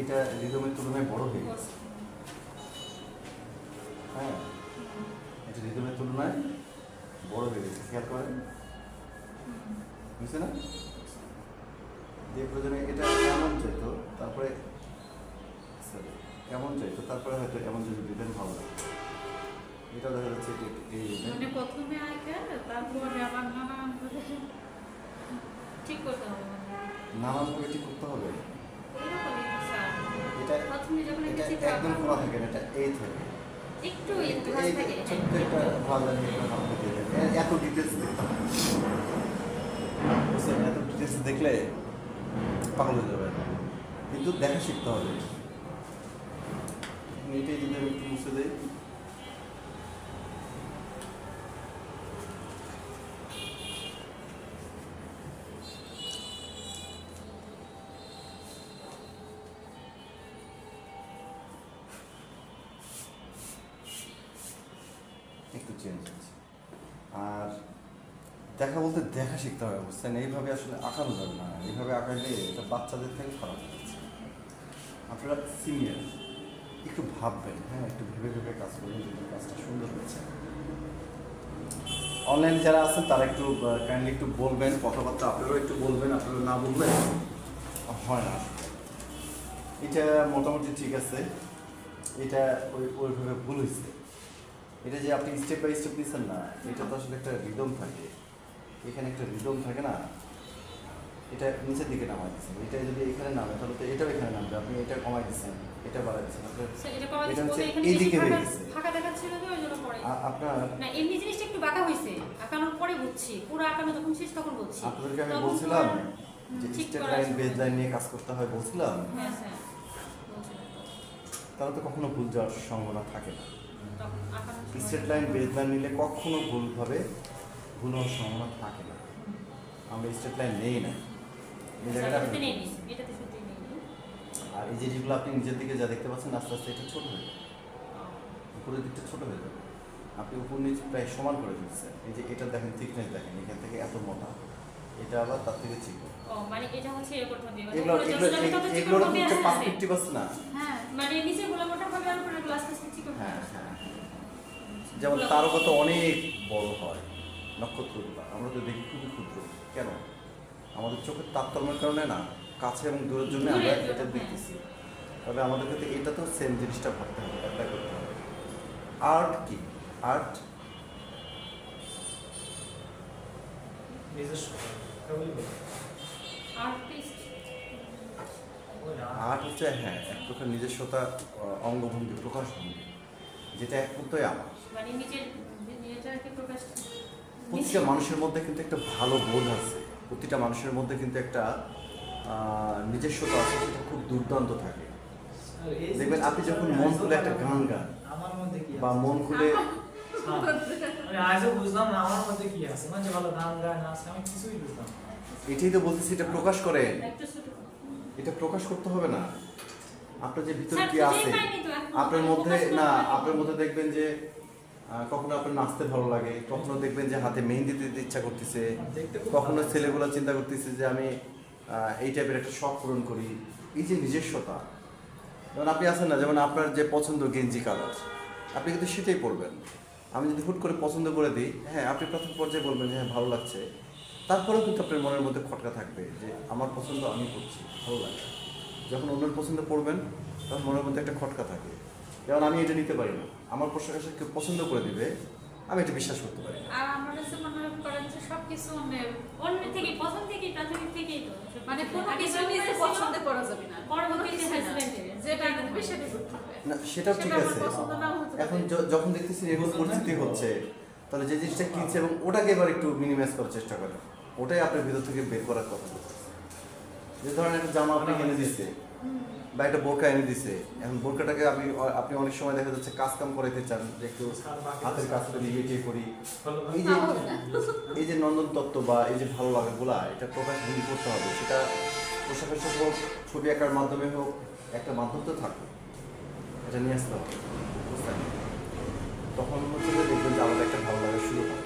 এটা রিদমের তুলনায় বড় হয়ে গেছে। হ্যাঁ, এটা রিদমের তুলনায় বড় হয়ে গেছে, খেয়াল করেন, বুঝছে না? দিয়ে প্রয়োজনে এটা এমন চাইতো, তারপরে সরি এমন চাইতো, তারপরে হয়তো এমন যদি দিবেন ভালো লাগে। এটা দেখা যাচ্ছে এই মানে প্রথমে আগে তারপরে আবার নানান করে ঠিক করতে হবে, নানানভাবে ঠিক করতে হবে। এটা প্রথমে যখন এটা একটা একদম খোলা থাকে না, এটা এই থাকে একটু ভাঁজ থাকে, ছোট্ট একটা ভালো লাগে, এত ডিটেলস দেখতে হবে, এত ডিটেলস দেখলে পাগল হয়ে যাবে, কিন্তু দেখা শিখতে হবে। এটাই যদি আমি একটু মুছে দিই, একটু চেঞ্জ হচ্ছে। আর দেখা বলতে দেখা শিখতে হবে, বুঝছেন? এইভাবে আসলে আঁকানো যাবে না, এইভাবে আঁকালে এটা বাচ্চাদের থেকে খারাপ হচ্ছে। আপনারা সিনিয়র, একটু ভাববেন, হ্যাঁ, একটু ভেবে ভেবে কাজ করবেন, যদি কাজটা সুন্দর হয়েছে। অনলাইনে যারা আছেন তারা একটু কাইন্ডলি একটু বলবেন, কথাবার্তা আপনারাও একটু বলবেন, আপনারা না বলবেন হয় না। এটা মোটামুটি ঠিক আছে, এটা ওইভাবে ভুল হয়েছে। এটা যে আপনি স্টেপ বাই স্টেপ নিচ্ছেন না, এটা তো আসলে একটা রিদম থাকে, এখানে একটা রিদম থাকে না, এটা নিচের দিকে নামাই দিচ্ছেন। এটা যদি এখানে নামে তাহলে তো এটাও এখানে নামবে, আপনি এটা কমাই দিচ্ছেন, এটা বাড়াই দিচ্ছেন, এটা হচ্ছে এইদিকে হয়ে গেছে। ফাঁকা দেখাচ্ছিল তো ওইজন্য পরে আপনার না, এমনি জিনিসটা একটু বাঁকা হয়েছে, আঁকানোর পরে বুঝছি, পুরো আঁকানো যখন শেষ তখন বুঝছি। আপনাদেরকে আমি বলছিলাম যে স্টেপ লাইন বেজ লাইন নিয়ে কাজ করতে হয়, বলছিলাম। হ্যাঁ স্যার, তাহলে তো কখনো ভুল যাওয়ার সম্ভাবনা থাকে না। স্টেট লাইন বেজ লাইন নিলে কখনো ভুলভাবে ভুল হওয়ার সম্ভাবনা থাকে না। আমরা স্টেট লাইন নেই না, এই জায়গাটা আর এই যে যেগুলো আপনি নিজের দিকে যা দেখতে পাচ্ছেন আস্তে আস্তে এটা ছোট হয়ে যাবে, উপরের দিকটা ছোট হয়ে যাবে। আপনি উপর নিচে প্রায় সমান করে দিচ্ছেন। এই যে এটা দেখেন, থিকনেস দেখেন, এখান থেকে এত মোটা, এটা আবার তার থেকে চিকন। মানে এটা হচ্ছে এরকম হবে, এগুলো হচ্ছে পার্সপেক্টিভ আছে না? হ্যাঁ, মানে নিচে গুলো মোটা হবে আর উপরে গ্লাস আস্তে চিকন। হ্যাঁ হ্যাঁ, যেমন তারকা তো অনেক বড় হয়, নক্ষত্রগুলো আমরা তো দেখি খুবই ক্ষুদ্র। কেন? আমাদের চোখের তারতম্যের কারণে না, কাছে এবং দূরের জন্য আমরা এটা দেখতেছি। তবে আমাদের ক্ষেত্রে এটা তো সেম জিনিসটা ভাবতে হবে, অ্যাপ্লাই করতে হবে। আর্ট কি? আর্ট আর্ট হচ্ছে, হ্যাঁ, এক প্রকার নিজস্বতা, অঙ্গভঙ্গি, প্রকাশভঙ্গি, যেটা এক প্রত্যয় আমার। মানে নিজেরটাকে প্রকাশ। প্রতিটা মানুষের মধ্যে কিন্তু একটা ভালো বোধ আছে, প্রতিটা মানুষের মধ্যে কিন্তু একটা নিজস্বতা আছে, সেটা খুব দুর্দান্ত থাকে। দেখবেন আপনি যখন মন খুলে একটা গান গান বা মন খুলে, এটাই তো বলতেছি, এটা প্রকাশ করে, এটা প্রকাশ করতে হবে না। আপনার যে ভিতরে কি আছে আপনার মধ্যে, না আপনার মধ্যে দেখবেন যে কখনো আপনার নাচতে ভালো লাগে, কখনো দেখবেন যে হাতে মেহেন্দি দিতে ইচ্ছা করতেছে, কখনো ছেলেগুলো চিন্তা করতেছে যে আমি এই টাইপের একটা শখ পূরণ করি। এই যে নিজস্বতা, যেমন আপনি আছেন না, যেমন আপনার যে পছন্দ গেঞ্জি কালার, আপনি কিন্তু সেটাই পরবেন। আমি যদি হুট করে পছন্দ করে দিই, হ্যাঁ, আপনি প্রথম পর্যায়ে বলবেন যে হ্যাঁ ভালো লাগছে, তারপরেও কিন্তু আপনার মনের মধ্যে খটকা থাকবে যে আমার পছন্দ আমি করছি, ভালো লাগে। যখন অন্যের পছন্দ পড়বেন তখন মনের মধ্যে একটা খটকা থাকে, যেমন আমি এটা নিতে পারি না, আমার পোশাক আশাক কেউ পছন্দ করে দিবে, আমি এটা বিশ্বাস করতে পারি না। আর আমরা কাছে মনে করেন যে সবকিছু অন্য থেকে পছন্দ থেকে প্রাথমিক থেকেই তো, মানে কোনো কিছু নিজে পছন্দ করা যাবে না, পরবর্তীতে হাজবেন্ডের যেটা দেখবে সেটা করতে হবে না, সেটাও ঠিক আছে। এখন যখন দেখতেছি এরকম পরিস্থিতি হচ্ছে, তাহলে যে জিনিসটা কিনছে এবং ওটাকে এবার একটু মিনিমাইজ করার চেষ্টা করেন, ওটাই আপনার ভিতর থেকে বের করার কথা। যে ধরেন একটা জামা আপনি কিনে দিচ্ছে বা একটা বোরকা এনে দিছে, এখন বোরকাটাকে আপনি অনেক সময় দেখা যাচ্ছে কাজ কাম করাইতে চান, যে একটু হাতের কাজ করি, ইয়ে করি, এই যে নন্দন তত্ত্ব বা এই যে ভালো লাগাগুলা, এটা প্রকাশ ভঙ্গি করতে হবে। সেটা পোশাকের সাথে হোক, ছবি আঁকার মাধ্যমে হোক, একটা মাধ্যম তো থাকবে, এটা নিয়ে আসতে হবে, বুঝতে তখন হচ্ছে যে দেখবেন যে আমাদের একটা ভালো লাগা শুরু হয়।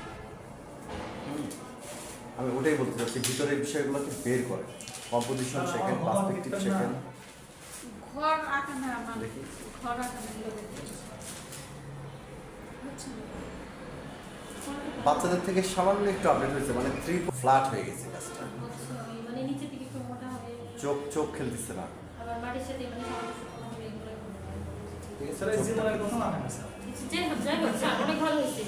আমি ওটাই বলতে চাচ্ছি, ভিতরের বিষয়গুলোকে বের করে, কম্পোজিশন শেখেন, পার্সপেক্টিভ শেখেন, ঘর আঁকা না আমার দেখি। ঘর আঁকা না হচ্ছে না। বাচ্চাদের থেকে সামান্য একটু আপডেট হয়েছে, মানে 3 ফ্ল্যাট হয়ে গেছে কাজটা। মানে নিচে থেকে একটু মোটা হবে, চোখ খেলতেছে না। আবার মাটির সাথে মানে সামঞ্জস্য হবে, এগুলো ঠিক আছে, স্যার এই জীবনের প্রথম আঁকা না স্যার। যাই হোক স্যার অনেক ভালো হয়েছে,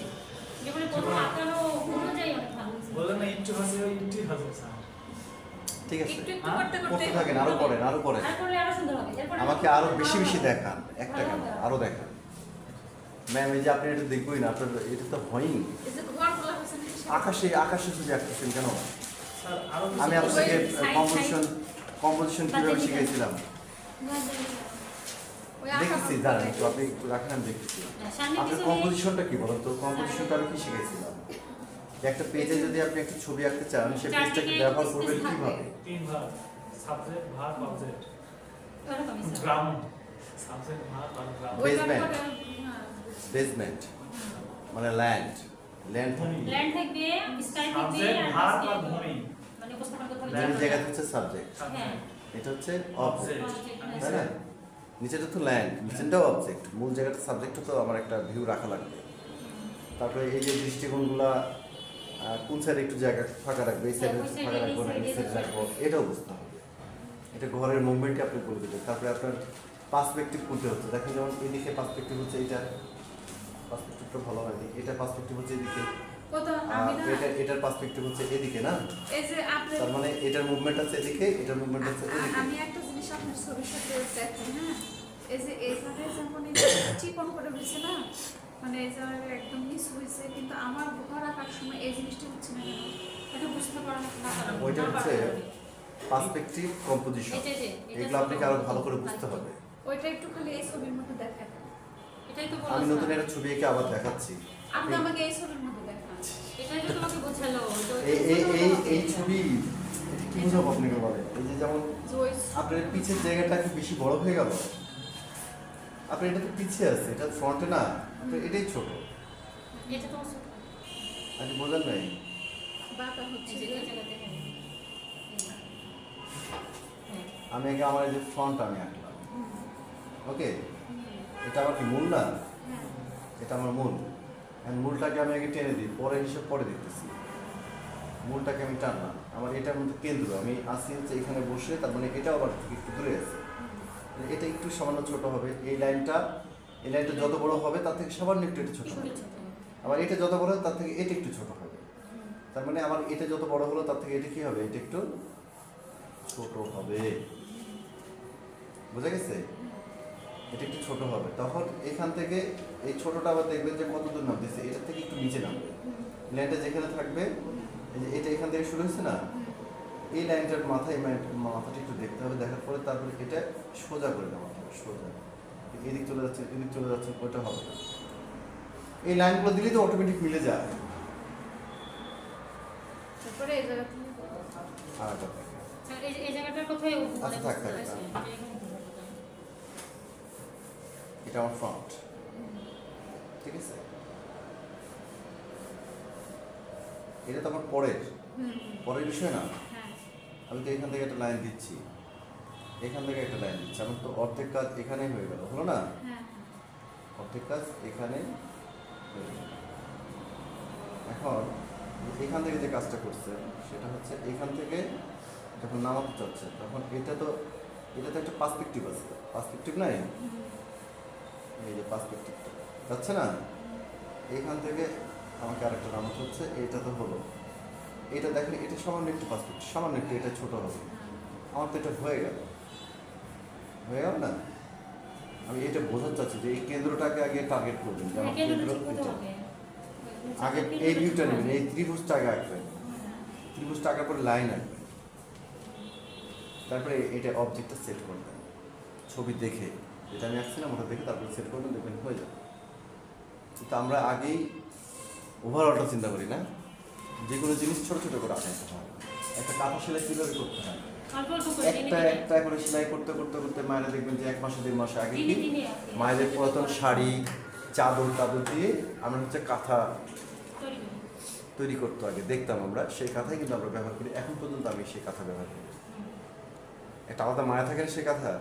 যেগুলো প্রথম আঁকানো অনুযায়ী অনেক ভালো হয়েছে। বললেন না একটু হাসি ওই একটু হাসি স্যার। ঠিক আছে, একটু একটু করতে করতে করতে থাকেন, আরো করেন, আরো করেন। আর করলে আরো সুন্দর হবে। এরপরে আমাকে আরো বেশি বেশি দেখান, একটা কেন আরো দেখান। ম্যাম এই যে আপনি এটা দেখবই না, আপনার এটা তো হয়নি। এই যে ঘরগুলো হচ্ছে না আকাশে শুধু আঁকতেছেন কেন? স্যার আরো আমি আপনাকে কম্পোজিশন কিভাবে শিখাইছিলাম ওই দেখেছি, দাঁড়ান একটু, আপনি একটু রাখেন, আমি দেখেছি। সামনে আপনার পিছনে কম্পোজিশনটা কি বলেন তো? কম্পোজিশনটা আমি কি শিখেছিলাম? যে একটা পেজে যদি আপনি একটা ছবি আঁকতে চান, সেই পেজটাকে ব্যবহার করবেন কিভাবে? 3 ভাগ, সাবজেক্ট ভাগ অবজেক্ট। ওরকমই স্যার। গ্রাউন্ড সাবজেক্ট ভাগ আর গ্রাউন্ড। Basement. বেসমেন্ট মানে ল্যান্ড ল্যান্ড থাকবে, স্কাই থাকবে, সাবজেক্ট আর ভাগ আজকে আর ভূমি। মানে উপস্থাপন করতে হবে। ল্যান্ড জায়গা হচ্ছে সাবজেক্ট, হ্যাঁ, এটা হচ্ছে অবজেক্ট, Object. তাই না? নিচেটা তো ল্যান্ড, নিচেটাও অবজেক্ট, মূল জায়গাটা সাবজেক্টও তো আমার একটা ভিউ রাখা লাগবে। তারপরে এই যে দৃষ্টিকোণগুলা কোন সাইডে একটু জায়গা ফাঁকা রাখবে, এই সাইডে ওই side ফাঁকা এ, রাখবো না, এই এই side এ, সাইডে রাখবো, এটাও বুঝতে হবে। এটা ঘরের মুভমেন্টে আপনি বলে দেবেন। তারপরে আপনার পার্সপেক্টিভ কোনটা হচ্ছে, দেখেন যেমন এদিকে পার্সপেক্টিভ হচ্ছে, এইটা পার্সপেক্টিভটা ভালো হয়নি, এটা পার্সপেক্টিভ হচ্ছে এদিকে, কত আর আমি না এটার পার্সপেক্টিভ হচ্ছে এদিকে না, এই যে আপনি তার মানে এটার মুভমেন্ট আছে এদিকে, এটার মুভমেন্ট আছে এদিকে। আমি একটা জিনিস আপনার ছবির সাথে দেখি, হ্যাঁ, এই যে এই জায়গায় যেমন এই চিকন করে হয়েছে না, মানে এই জায়গায় একদম মিস হয়েছে, কিন্তু আমার ঘর আঁকার সময় এই জিনিসটা হচ্ছে না কেন? এটা বুঝতে পারা না পারা। ওইটা হচ্ছে পার্সপেক্টিভ কম্পোজিশন, এগুলো আপনাকে আরো ভালো করে বুঝতে হবে। ওইটা একটু খালি এই ছবির মধ্যে দেখান। এটাই তো আমি বললাম। নতুন একটা ছবি এঁকে আবার দেখাচ্ছি। আপনি আমাকে এই ছবির মধ্যে দেখান। এটাই তো তোমাকে বোঝালো। এই ছবি কি বোঝাবো আপনাকে বলে? এই যে যেমন যে ওই আপনার পিছের জায়গাটা কি বেশি বড় হয়ে গেল? আপনার এটা তো পিছে আছে, এটা ফ্রন্টে না, আপনার এটাই ছোট। এটা তোমার ছোট। আপনি বোঝেন নাই? বাঁকা হচ্ছে এই যে যে এই জায়গাতে হ্যাঁ। হ্যাঁ। আমি আগে আমার এই যে ফ্রন্ট আমি আঁকলাম, ওকে, এটা আমার কি মূল না? হ্যাঁ এটা আমার মূল। মূলটাকে আমি আগে টেনে দিই, পরে হিসেব পরে দেখতেছি। মূলটাকে আমি টানলাম, আমার এটার মধ্যে কেন্দ্র, আমি আসি হচ্ছে এখানে বসে, তার মানে এটাও আবার থেকে একটু দূরে আছে, এটা একটু সামান্য ছোট হবে। এই লাইনটা যত বড় হবে তার থেকে সামান্য একটু এটা ছোট হবে। একটু ছোট। আবার এটা যত বড় হবে তার থেকে এটা একটু ছোট হবে। তার মানে আমার এটা যত বড় হলো তার থেকে এটা কি হবে? এটা একটু ছোট হবে। বুঝা গেছে? এটা একটু ছোট হবে। তখন এখান থেকে এই ছোটটা আবার দেখবেন যে কত দূর নামতেছে, এটা থেকে একটু নিচে নামবে। লাইনটা যেখানে থাকবে, এই যে এটা এখান থেকে শুরু হয়েছে না, এই লাইনটার মাথাটা একটু দেখতে হবে, দেখার পরে তারপরে এটা সোজা করে নামাতে হবে, সোজা। এদিক চলে যাচ্ছে, এদিক চলে যাচ্ছে, ওইটা হবে না। এই লাইনগুলো দিলেই তো অটোমেটিক মিলে যায়। তারপরে এই জায়গা থেকে আর একটা থাকে। এই জায়গাটার কথাই আচ্ছা, থাক, থাক, থাক। এটা আমার ফ্রন্ট, ঠিক আছে? এটা তো আমার পরের বিষয় না। হ্যাঁ আমি তো এখান থেকে একটা লাইন দিচ্ছি, এখান থেকে একটা লাইন দিচ্ছি, আমার তো অর্ধেক কাজ এখানেই হয়ে গেল, হলো না? হ্যাঁ অর্ধেক কাজ এখানে হয়ে গেল। এখন এখান থেকে যে কাজটা করছে সেটা হচ্ছে এখান থেকে যখন নামাতে চাচ্ছে তখন এটা তো একটা পার্সপেক্টিভ আছে, পার্সপেক্টিভ নাই? এই যে পার্সপেক্টিভটা যাচ্ছে না, এখান থেকে আমাকে আরেকটা নামাতে হচ্ছে, এইটা তো হলো। এটা দেখেন, এটা সামান্য একটু পার্সপেক্টিভ, সামান্য একটু এটা ছোট হবে। আমার তো এটা হয়ে গেল না? আমি এটা বোঝাতে চাচ্ছি যে এই কেন্দ্রটাকে আগে টার্গেট করবেন, যে আমার কেন্দ্র এটা। আগে এই ভিউটা নেবেন, এই ত্রিভুজটা আগে আঁকবেন, ত্রিভুজটা আঁকার পরে লাইন আঁকবেন, তারপরে এটা অবজেক্টটা সেট করবেন ছবি দেখে, যেটা আমি আঁকছি না ওটা দেখে তারপরে সেট করবেন, দেখবেন হয়ে যাবে। কিন্তু আমরা আগেই ওভারঅলটা চিন্তা করি না, যে কোনো জিনিস ছোট ছোট করে আঁকাতে হয়। একটা কাঁথা সেলাই কীভাবে করতে হয়, একটা করে সেলাই করতে করতে করতে মায়েরা দেখবেন যে 1 মাসে 1.5 মাস আগে কি মায়েদের পুরাতন শাড়ি চাদর দিয়ে আমরা হচ্ছে কাঁথা তৈরি করতো, আগে দেখতাম আমরা, সেই কাঁথাই কিন্তু আমরা ব্যবহার করি, এখন পর্যন্ত আমি সেই কাঁথা ব্যবহার করি। একটা আলাদা মায়া থাকে না সেই কাঁথা,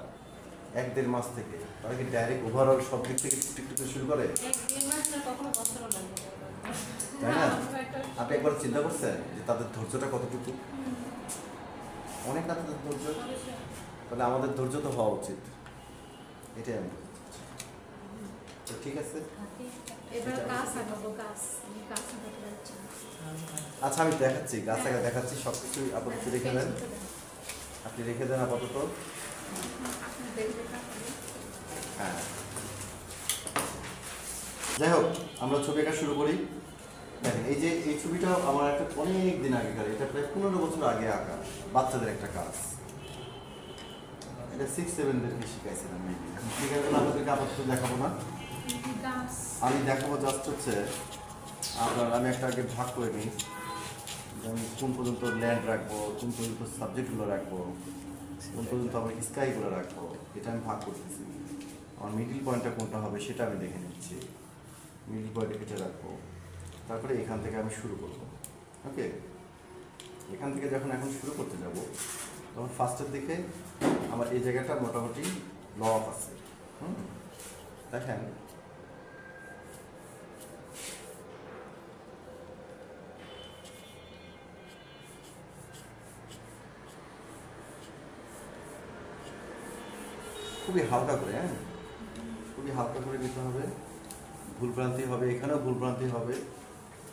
1-1.5 মাস থেকে তারা কি ডাইরেক্ট ওভারঅল সব দিক থেকে একটু একটু করে শুরু করে, 1-1.5 মাস না কখনো বছর লাগে। তাই না? আপনি একবার চিন্তা করছেন যে তাদের ধৈর্যটা কতটুকু? অনেক না তাদের ধৈর্য? তাহলে আমাদের ধৈর্য তো হওয়া উচিত, এটাই আমি বলতে চাচ্ছি। তো ঠিক আছে, এবার গাছ আঁকাবো, গাছ আমি গাছ আঁকাতে যাচ্ছি। আচ্ছা আমি দেখাচ্ছি, গাছ আঁকা দেখাচ্ছি, সব কিছুই আপাতত রেখে দেন, আপনি রেখে দেন আপাতত। আপনার দেখবে তাহলে। হ্যাঁ, যাই হোক আমরা ছবি আঁকা শুরু করি। দেখেন এই যে এই ছবিটাও আমার একটা অনেক দিন আগেকার, এটা প্রায় 15 বছর আগে আঁকা বাচ্চাদের একটা কাজ। এটা 6-7দেরকে শিখাইছিলাম মেবি, এখন শিখাই গেলে আপনাদেরকে আপাতত দেখাবো না, গাছ আমি দেখাবো জাস্ট হচ্ছে আপনার, আমি একটা আগে ভাগ করে নিই যে আমি কোন পর্যন্ত ল্যান্ড রাখবো, কোন পর্যন্ত সাবজেক্টগুলো রাখবো, কোন পর্যন্ত আমি স্কাইগুলো রাখবো, এটা আমি ভাগ করতেছি। আমার মিডিল পয়েন্টটা কোনটা হবে সেটা আমি দেখে নিচ্ছি, মিডিল পয়েন্টে কেটে রাখবো, তারপরে এখান থেকে আমি শুরু করবো। ওকে, এখান থেকে যখন এখন শুরু করতে যাব তখন ফার্স্টের দিকে আমার এই জায়গাটা মোটামুটি লক আছে। দেখেন খুবই হালকা করে, হ্যাঁ খুবই হালকা করে নিতে হবে, ভুলভ্রান্তি হবে, এখানেও ভুলভ্রান্তি হবে,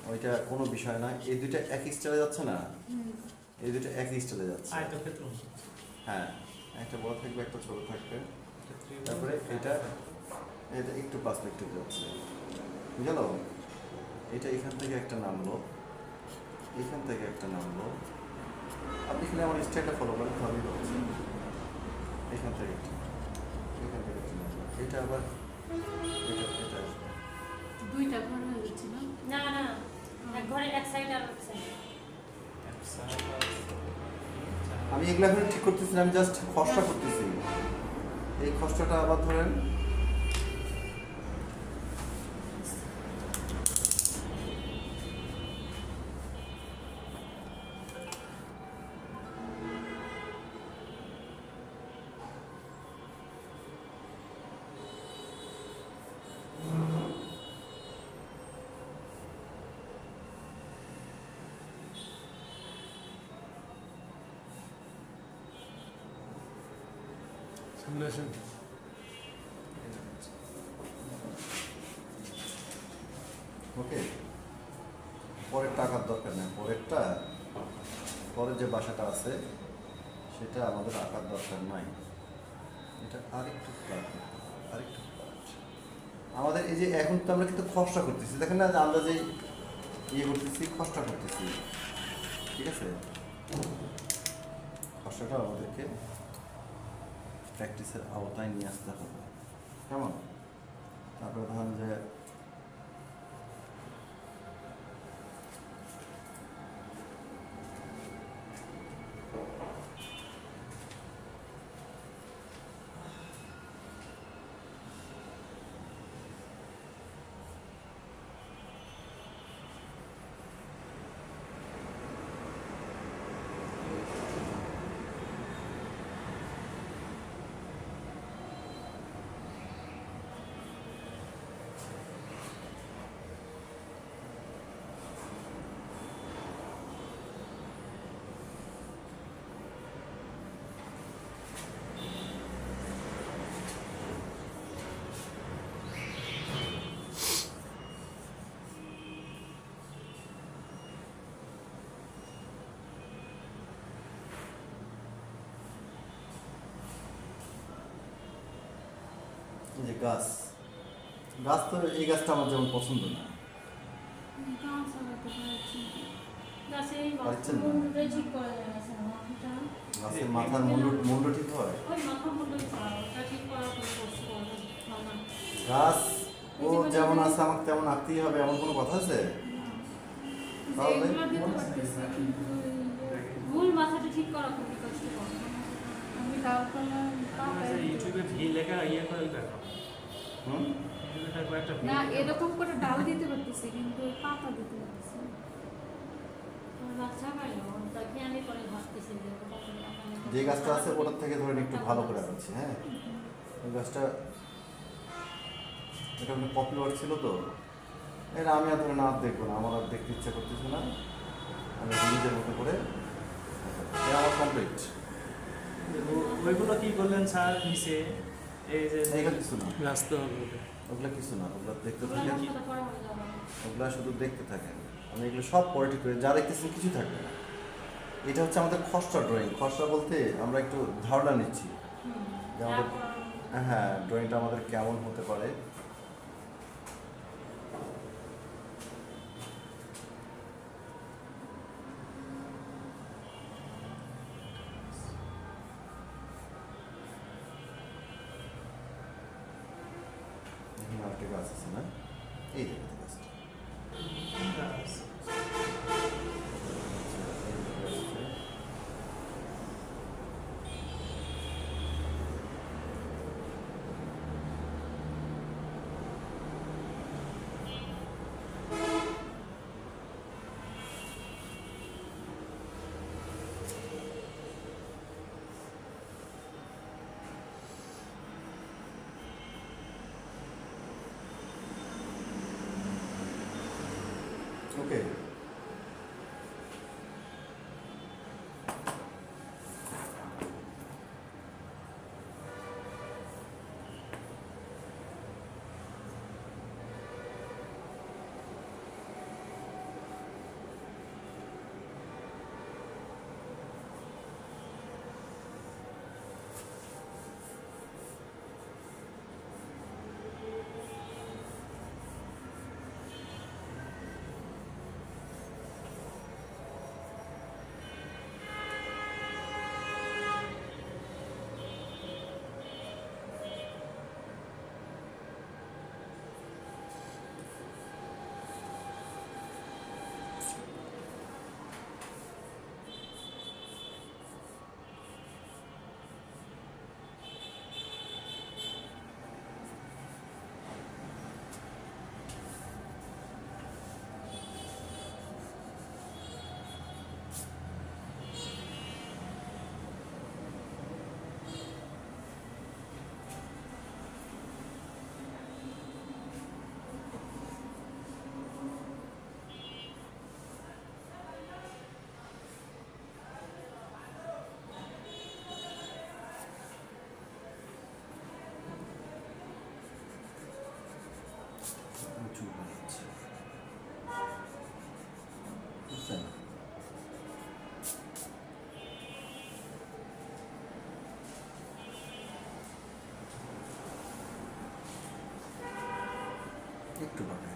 ওইটা কোনো বিষয় না। এই দুইটা একই স্টাইলে যাচ্ছে না, এই দুটো একই স্টাইলে যাচ্ছে। আয়তক্ষেত্র। হ্যাঁ, একটা বড় থাকবে একটা ছোট থাকবে, তারপরে এটা এটা একটু পার্সপেক্টিভ যাচ্ছে, বুঝলো? এটা এখান থেকে একটা নামলো, এখান থেকে একটা নামলো, আপনি এখানে আমার স্টাইলটা ফলো করেন ভালোই হচ্ছে। এখান থেকে একটা, এখান থেকে একটা নামলো, এটা আবার এটা এটা দুইটা ঘর হয়ে যাচ্ছে না? না না, এক ঘরে এক সাইড আর এক সাইড। আমি এগুলো এখন ঠিক করতেছি না, আমি জাস্ট খসড়া করতেছি। এই খসড়াটা আবার ধরেন সিমুলেশন। ওকে, পরের টাকার দরকার নেই, পরেরটা পরের যে বাসাটা আছে সেটা আমাদের আঁকার দরকার নাই, এটা আরেকটু ফ্ল্যাট, আরেকটু ফ্ল্যাট। আমাদের এই যে এখন তো আমরা কিন্তু খসড়া করতেছি, দেখেন না যে আমরা যে ইয়ে করতেছি, খসড়া করতেছি, ঠিক আছে? খসড়াটা আমাদেরকে প্র্যাকটিসের আওতায় নিয়ে আসতে হবে, কেমন? তারপরে ধরেন যে যে গাছ, গাছ তো এই গাছটা আমার যেমন পছন্দ না, গাছ আঁকাতে পারছি না। গাছের এই পারছেন না? মাথাটা ঠিক করা যায় না স্যার, মাথাটা গাছের মাথার মুন্ড ঠিক হয়। ওই মাথা মুন্ডই করা, ওটা ঠিক করার কোনো কোর্স করা হয় না। গাছ ও যেমন আছে আমাকে তেমন আঁকতেই হবে এমন কোনো কথা আছে? তাহলে এগুলো দিতে পারতেছি কিন্তু মূল মাথাটা ঠিক করা খুবই কষ্টকর। আমি লাল কালার পাতায় ইউটিউবে ভি লেখা ইয়ে করে দেখো। হুম, ইউটিউবে থাকবে একটা ভি। না এরকম করে ডাল দিতে পারতেছি কিন্তু ওই পাতা দিতে পারতেছি না। আমার বাচ্চা পাইলো, তাকে আমি পরে ভাবতেছি যে ওটা করে আপনাকে যে গাছটা আছে ওটার থেকে ধরেন একটু ভালো করে আঁকছি, হ্যাঁ ওই গাছটা এটা মানে পপুলার ছিল তো, এটা আমি আর ধরে না আর দেখবো না, আমার আর দেখতে ইচ্ছা করতেছে না, আমি নিজের মতো করে এটা আমার কমপ্লিট। ওইগুলো কি করলেন স্যার নিচে? এই যে এইগুলো কিছু না, রাস্তা হবে ওটা। ওগুলো কিছু না, ওগুলো দেখতে ওগুলো থাকেন, নষ্ট করা হয়ে যাবে। ওগুলো শুধু দেখতে থাকেন। আমি এগুলো সব পলিটিক করে যা দেখতেছি কিছু থাকবে না। এটা হচ্ছে আমাদের খসড়া ড্রয়িং। খসড়া বলতে আমরা একটু ধারণা নিচ্ছি যে আমাদের, হ্যাঁ, ড্রয়িংটা আমাদের কেমন হতে পারে। এখানে আরেকটা গাছ আছে না, এই দেখতে গাছটা। ওকে, প্রচুর বানাচ্ছে, বুঝছেন? একটু বানায়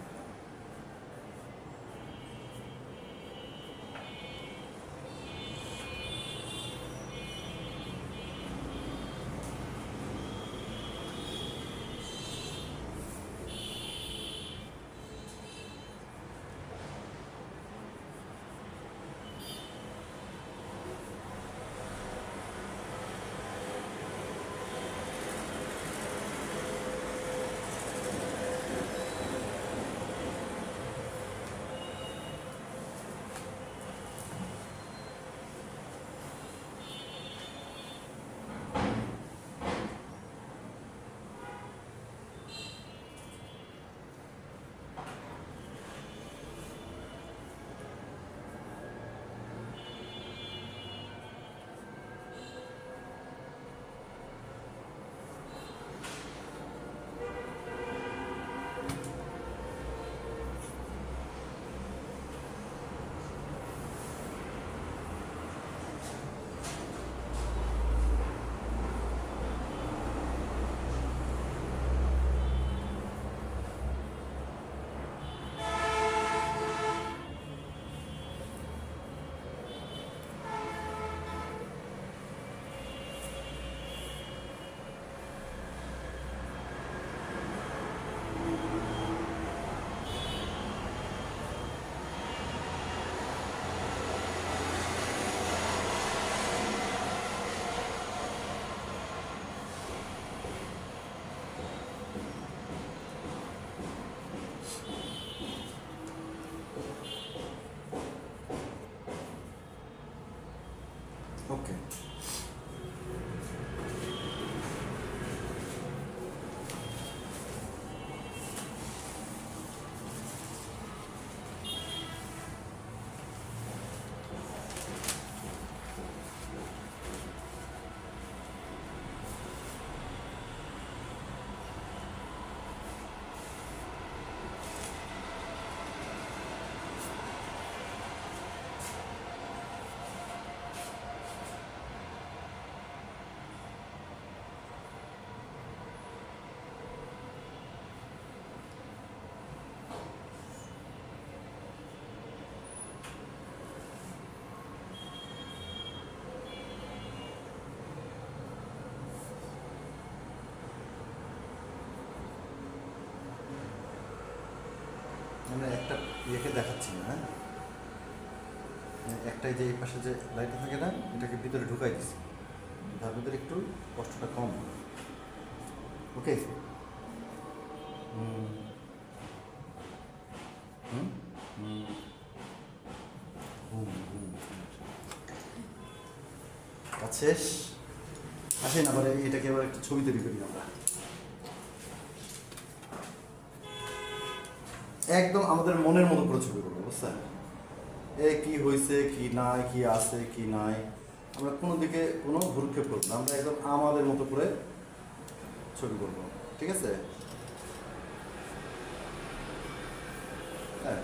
আমরা একটা ইয়েকে দেখাচ্ছি না, হ্যাঁ, একটাই যে এই পাশে যে লাইটটা থাকে না, এটাকে ভিতরে ঢুকাই দিচ্ছি, তার ভিতরে একটু কষ্টটা কম। ওকে, শেষ। আসেন আবার এটাকে আবার একটা ছবি তৈরি করি আমরা, একদম আমাদের মনের মতো করে ছবি করবো, বুঝছেন? এ কি হয়েছে, কি নাই, কি আছে, কি নাই, আমরা কোনো দিকে কোনো ভুলক্ষেপ করবো না, আমরা একদম আমাদের মতো করে ছবি করবো, ঠিক আছে? হ্যাঁ,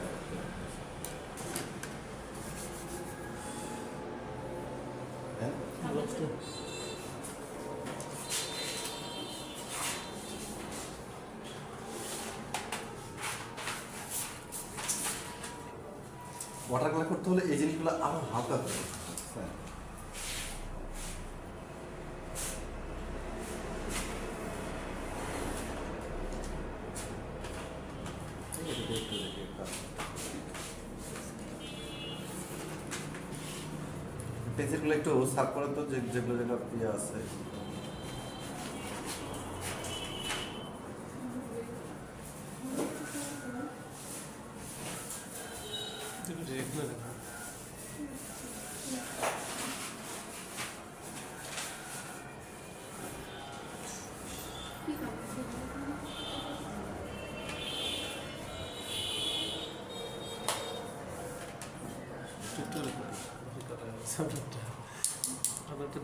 ওয়াটার কালার করতে হলে এই জিনিসগুলো আরো হালকা করে, হ্যাঁ। পেন্সিলগুলো একটু সাফ করে তো, যেগুলো যেগুলো ইয়ে আছে।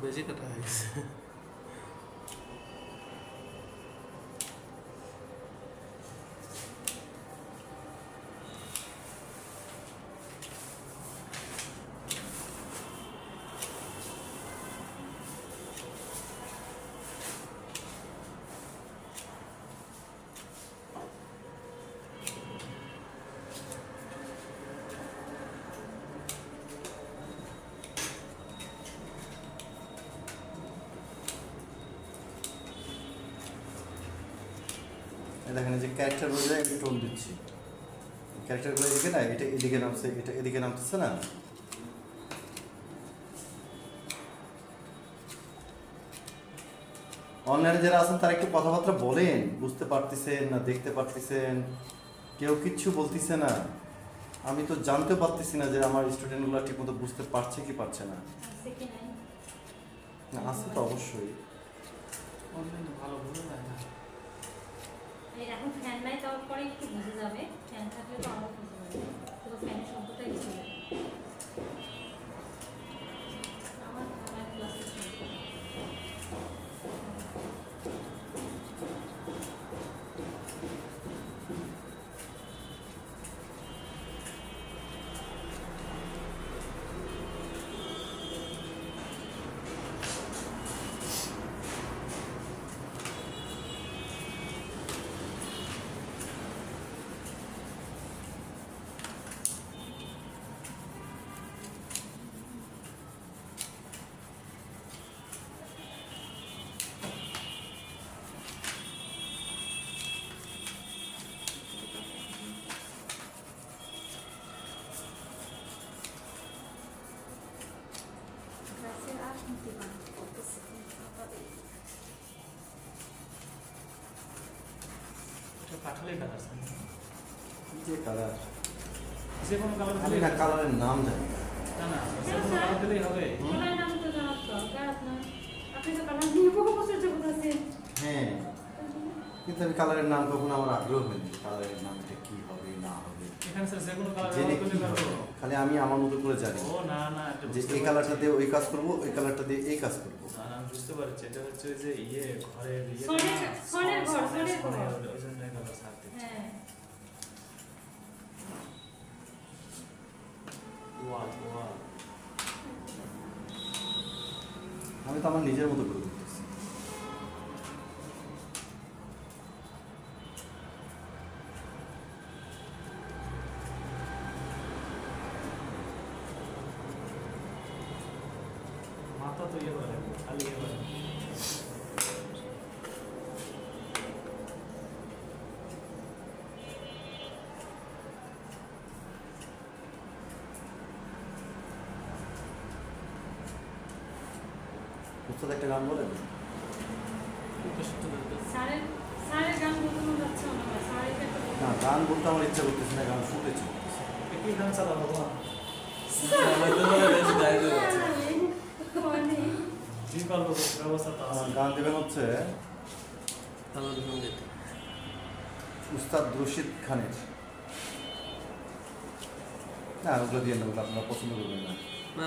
বেশি কাটা হয়ে গেছে। দেখেন যে ক্যারেক্টার অনুযায়ী আমি টোন দিচ্ছি, ক্যারেক্টারগুলো এদিকে না, এটা এদিকে নামছে, এটা এদিকে নামতেছে না। অনলাইনে যারা আছেন তারা একটু কথাবার্তা বলেন, বুঝতে পারতেছেন না, দেখতে পারতেছেন, কেউ কিচ্ছু বলতেছে না। আমি তো জানতে পারতেছি না যে আমার স্টুডেন্টগুলো ঠিকমতো বুঝতে পারছে কি পারছে না। না আছে তো অবশ্যই। অনলাইনে ভালো বুঝে যায় না। এখন ফ্যান নাই, তারপরে একটু বুঝে যাবে, ফ্যান থাকলে তো আরো বুঝে যাবে, তো ফ্যানের শব্দটাই বুঝে যাবে। আমার ক্লাসে ক্লাসের আর শুনতে পান করতেছে এটা পাঠালেই কালার যে কালার, যে কোনো কালার আমি না কালারের নাম জানি না। না না, যে কোনো কালার দিলেই হবে। কালার নাম তো জানার দরকার আপনার, আপনি তো কালার নিয়ে বহু বছর যাবত আছেন। হ্যাঁ, কিন্তু আমি কালারের নাম কখনো আমার আগ্রহ হয়নি, কালারের নাম এটা কি হবে না হবে এখানে স্যার যে কোনো কালার জেনে ব্যবহার কি করতে হবে, পারবো। খালি আমি আমার মতো করে জানি ও না না, এটা যে বুঝতে এই কালারটা দিয়ে ওই কাজ করবো, ওই কালারটা দিয়ে এই কাজ করবো। না না, আমি বুঝতে পারছি, এটা হচ্ছে ওই যে ইয়ে ঘরের ইয়ে সনের ঘর, সনের ঘর। ওই জন্য কালার সার দিচ্ছে। হ্যাঁ, ওয়াল ওয়াল আমি তো আমার নিজের মতো করে করতেছি। মাথা তো ইয়ে করে খালি ইয়ে করে। উস্তাদ একটা গান বলেন। স্যারের গান বলতে যাচ্ছে না, স্যারের না গান বলতে আমার ইচ্ছা করতেছে না, গান শুনতে ইচ্ছা করতেছে। একই গান চালাবো না বিকল্প ব্যবস্থা তো আছে। গান দেবেন হচ্ছে উস্তাদ রশিদ খানের। না ওগুলো দিয়ে না, ওগুলো আপনারা পছন্দ করবেন না।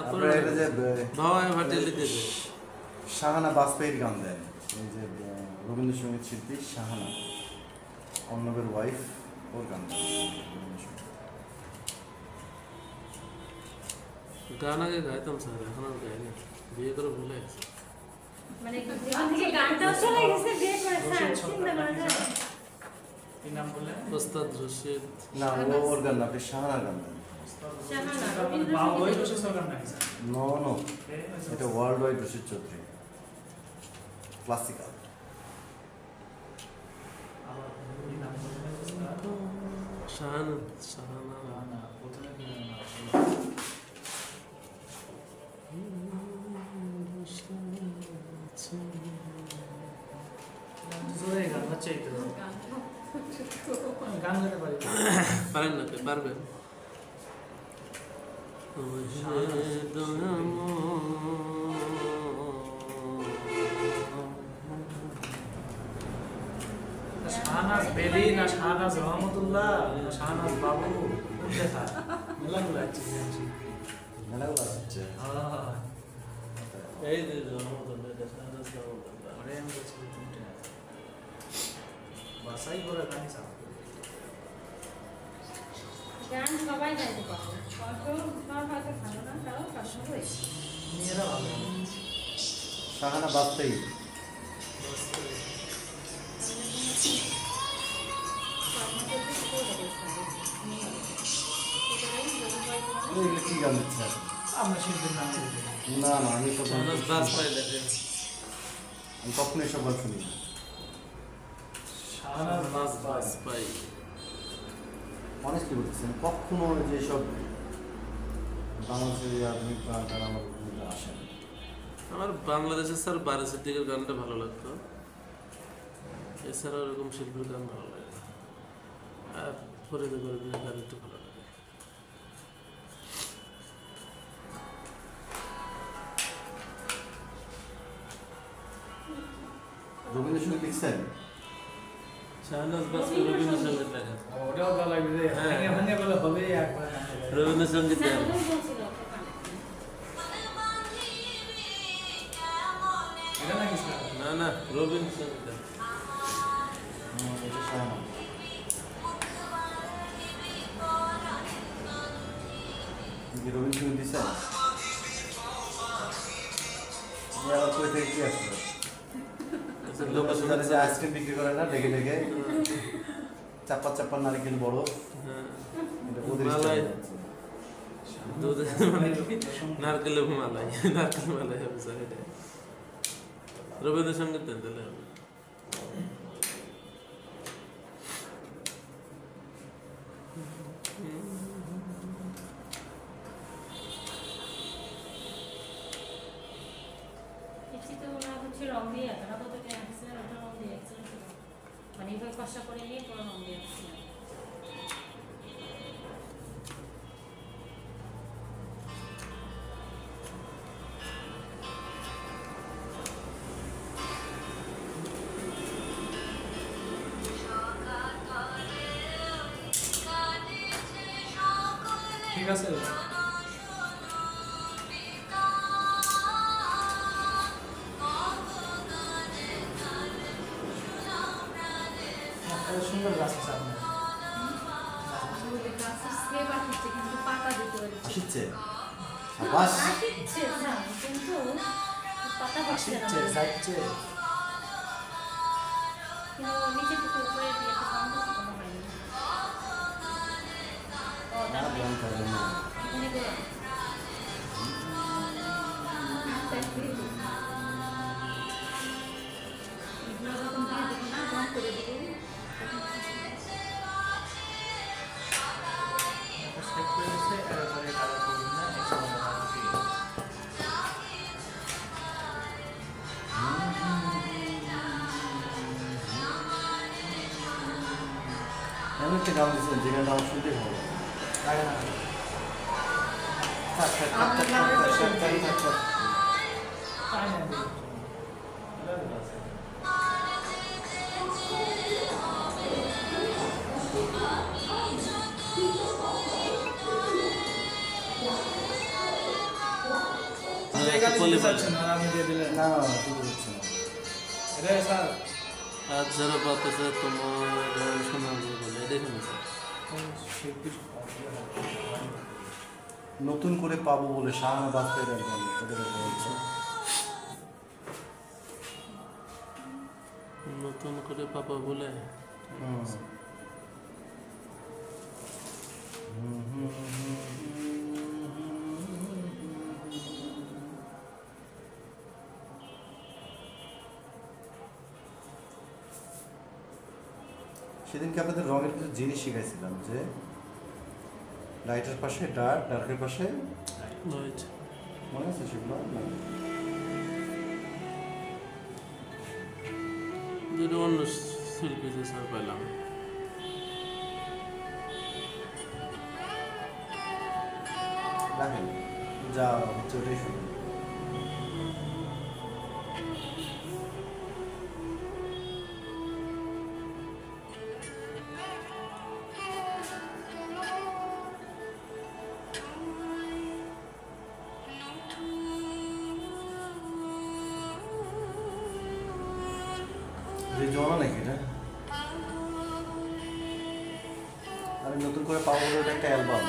আপনারা এটা যে শাহানা বাজপেয়ীর গান দেন, এই যে রবীন্দ্রসঙ্গীত শিল্পী শাহানা অর্ণবের ওয়াইফ, ওর গান দেন রবীন্দ্রসঙ্গীত। গান আগে গাইতাম স্যার, এখন আর গাই না, বিয়ে করে ভুলে গেছে। মানে জীবন থেকে গানটাও চলে গেছে, বিয়ে করে স্যার চিন্তা করা যায়। কি নাম বললেন? ওস্তাদ রশিদ। না ওর গান না, আপনি শাহানার গান দেন। ওই রশিদ সরকার নাকি স্যার? নো নো, এটা world wide Rashid Chowdhury, classical. আবার কি নাম বললেন স্যার? শাহানা, শাহানা। না প্রথমে কি নাম? জোরে গান হচ্ছে এই তো। আমি গান গাইতে পারি না। পারেন না তো, পারবেন। শাহনাজ বেলি না শাহনাজ রহমতুল্লাহ না শাহনাজ বাবু, কোন দেখা মেলাগুলো আছে। মেলাগুলো আসছে। এই যে রহমতুল্লাহ, এটা শাহনাজ রহমতুল্লাহ। আরে আমি বলছি কোনটা বাসাই করে গান চাও। গান সবাই গাইতে পারে, সবার হয়তো ভালো না, কারো পছন্দ হয়েছে। মেয়েরা ভালো। শাহানা বাজপেয়ী। এগুলো কি গান দিচ্ছে? আমরা শিল্পীর নাম বলি। না না, আমি সব গান শাহনাজ বাজপেয়ী দেখেন। আমি কখনোই সব গান শুনি না। শাহনাজ বাজপেয়ী। অনেস্টলি বলতেছেন, কখনো যেসব বাংলাদেশের আধুনিক গান আমার মধ্যে আসে না। আমার বাংলাদেশের স্যার বারে সিদ্দিকের গানটা ভালো লাগতো, এছাড়া ওরকম শিল্পীর গান ভালো লাগে না। আর ফরিদে বরদিনের গান একটু ভালো লাগে। রবীন্দ্রসঙ্গীত লিখছেন? শাহনাজ বাজপেয়ী রবীন্দ্রসঙ্গীত লেখা। ওটাও ভালো লাগবে, ভেঙে ভেঙে বলে হবে একবার গান গাইবে। রবীন্দ্রসঙ্গীত স্যার গান। বলছিল এটা নাকি স্যার? না না, রবীন্দ্রসঙ্গীত গান। এটা শাহানা। কি রবীন্দ্রসঙ্গীত দিচ্ছেন? আবার কই থেকে কি আসলো? লোকের যে আইসক্রিম বিক্রি করে না ডেকে ডেকে, চাপ্পা চাপ্পা নারিকেল বড়, হ্যাঁ, এটা ওদের মালাই। স্টাইল। দুধ মানে কি? নারকেলের মালাই, নারকেল মালাই হবে স্যার, এটা রবীন্দ্রসঙ্গীত দেন তাহলে হবে। তো ওরা হচ্ছে রং দিয়ে, তারা তো থেকে অ্যাক্সিডেন্ট, ওটা রং দিয়ে অ্যাক্সিডেন্ট, মানে এইভাবে কষ্ট করে নিয়ে পরে রং দিয়ে অ্যাক্সিডেন্ট। ঠিক আছে। সুন্দর গাছ আছে আপনার। কিন্তু পাতা দিতে পারি। আসছে সাবাস। আসছে স্যার, কিন্তু পাতা হচ্ছে না, আসছে যাচ্ছে। কিন্তু নিচে থেকে উপরে দিয়ে একটা সাউন্ড হচ্ছে, কোনো হয়নি। ও না তারপরে গান করবেন না। এখানে করে এগুলো যখন দিয়ে দেবো না, রং করে দেবো। সেট করে দিচ্ছে, এরপরে কালার করবেন না, এই সময় এমন একটা গান দিচ্ছেন যে গানটা আমার শুনতে ভালো লাগে। লাগে না থাক, থাক, থাক, থাক, থাক, থাক, থাক, থাক, থাক, থাক। চাই না দেখি। এই গান বলে দিতে বলে। চাচ্ছেন না, আমি দিয়ে দিলে না না না শুনতে হচ্ছে না। এটা স্যার আজ যারা বাতাসে তোমার শোনাবো বলে এটাই শুনেছি। শিল্পীর নতুন করে পাবো বলে শাহানা বাস্তের একদম ওদের একটা হচ্ছে। নতুন করে পাপা বলে হুম। সেদিনকে আপনাদের রঙের কিছু জিনিস শিখাইছিলাম যে লাইটের পাশে ডার্ক, ডার্কের পাশে লাইট। মনে আছে সেগুলো না? যেটা অন্য শিল্পীতে স্যার পেলাম। রাখেন যা হচ্ছে ওটাই শুনুন। জমা নাকি এটা? আমি নতুন করে পাবো বলে ওটা একটা অ্যালবাম।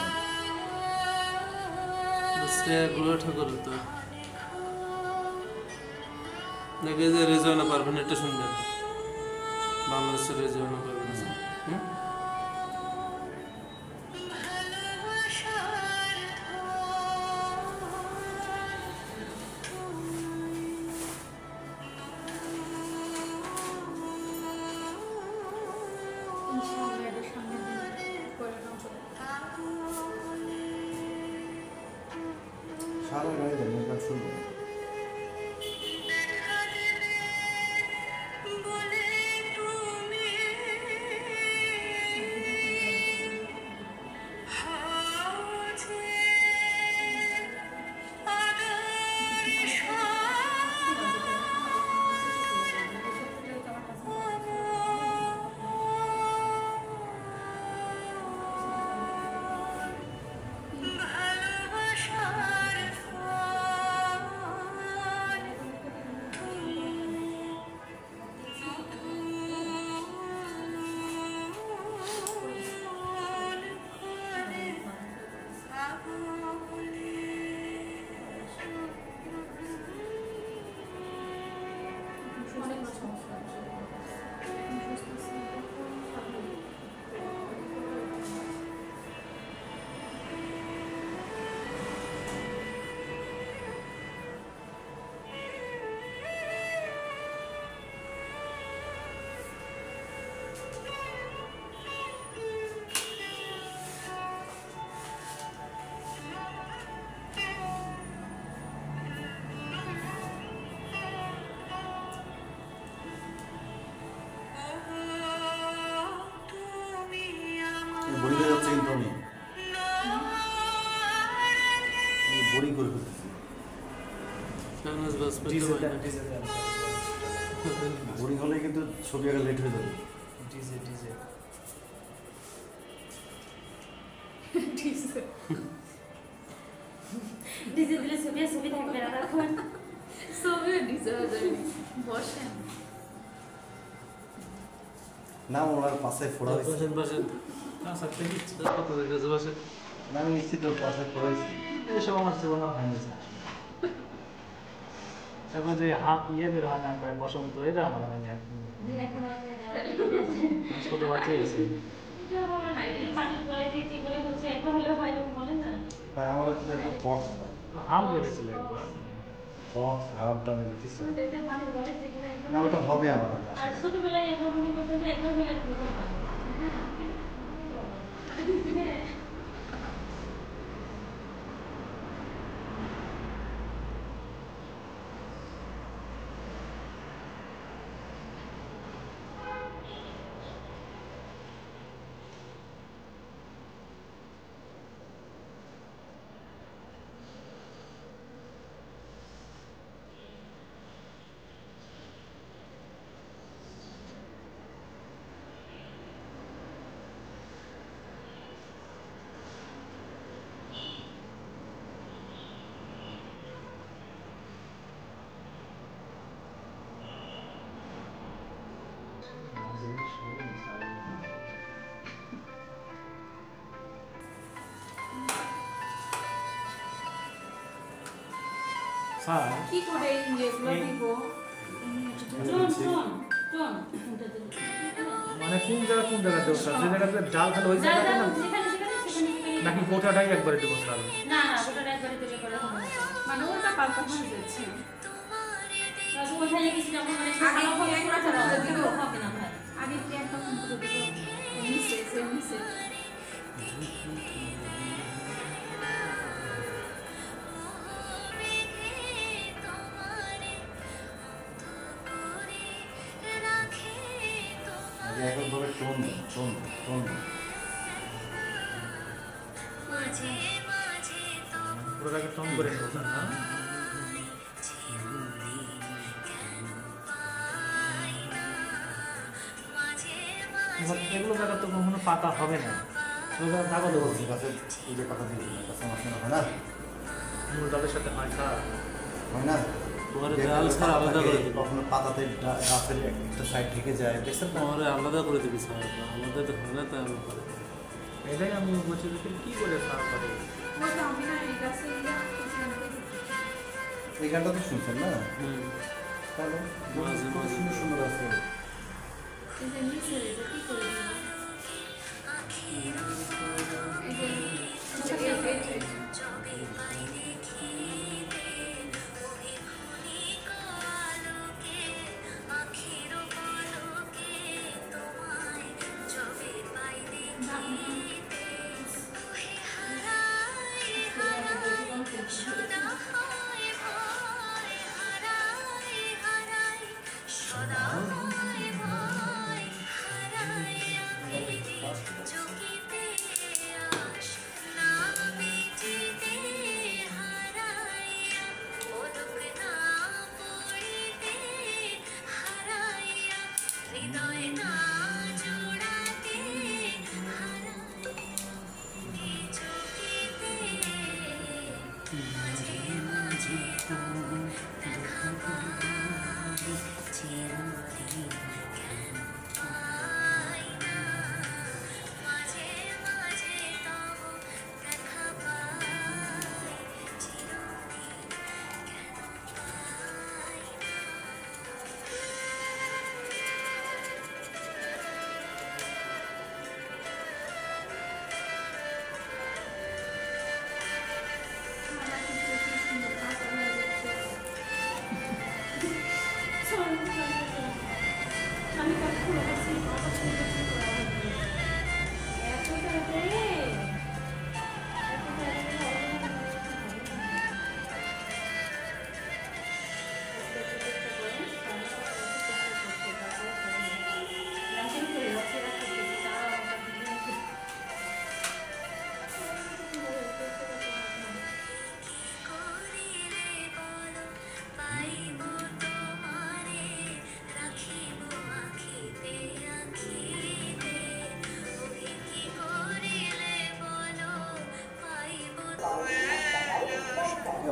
শ্রেয়াগুলো ঠাকুর তো দেখে যে রেজাউনা পারবেন এটা শুনবেন, বাংলাদেশের রেজাউনা পারবেন। হুম? ইনশাআল্লাহ এদের সামনে করে নাও করে। সারা গাড়ি দেন গান শুনবো। বোরিং হয়ে যাচ্ছে কিন্তু আমি বোরিং করে ফেলতেছি। শাহনাজ বাস পেতে ডিজে পারে না। ডিজে বোরিং হলে কিন্তু ছবি আগে লেট হয়ে যাবে। ডিজে ডিজে ডিজে দিলে ছবি থাকবে না তখন। ছবিও ডিজে হয়ে যাবে। বসেন। না ওনার পাশে ফোড়া হয়েছে। বসেন বসেন, না স্যার দেখি কত দেখেছে বসেন। না আমি নিশ্চিত ওর পাশে ফোড়া হয়েছে। এসব আমার জীবনে হয় না স্যার। তারপর যে হাত ইয়ে বের হয় না করে বসন্ত এটা আমার হয় না একদম। ছোট বাচ্চা গেছে তাই আমার হচ্ছে একটা ফক্স হাম বেড়েছিল একবার ফক্স হাফটা আমি দিচ্ছি না ওটা হবে আমার আর ছোটবেলায় এখন মনে করতেন যে একবার হলে স্যার কি করে ইয়েগুলো দিব টোন মানে কোন জায়গা দেবো স্যার যে জায়গাতে ডাল খালি ওই জায়গাটা না নাকি গোটাটাই একবারে দেবো স্যার না না ওটা একবারে দিলে করে হবে না মানে ওটা পাল্টা হয়ে যাচ্ছে তাহলে ওখানে কিছু যখন মানে ভালো হবে পুরো করে দিব হবে না ভাই আগে কি একটা ফোন করে দিব নিচে আগে এককভাবে টোন টোন পুরোটাকে টন করে নেবো স্যার না এবার এগুলো জায়গা তো কখনো পাতা হবে না ওই জায়গা দাগা দেবো বলছি কাছে এই যে কথা দিয়ে কাছে আমার শোনা হয় না মূল ডালের সাথে হয় স্যার হয় না তোমার ডাল স্যার আলাদা করে দিবি কখনো পাতাতে গাছের একটা সাইড ঢেকে যায় দেখছেন তো তোমার আলাদা করে দিবি স্যার আলাদা তো হয় না তাই আমি করে এটাই আমি বলছি যে কি করে স্যার করে ওটা আমি না এই গাছে এই গানটা তো শুনছেন না হুম তাহলে মাঝে মাঝে। সুন্দর সুন্দর আছে এই যে নিচে এটা কি করে দিব এই যে এটা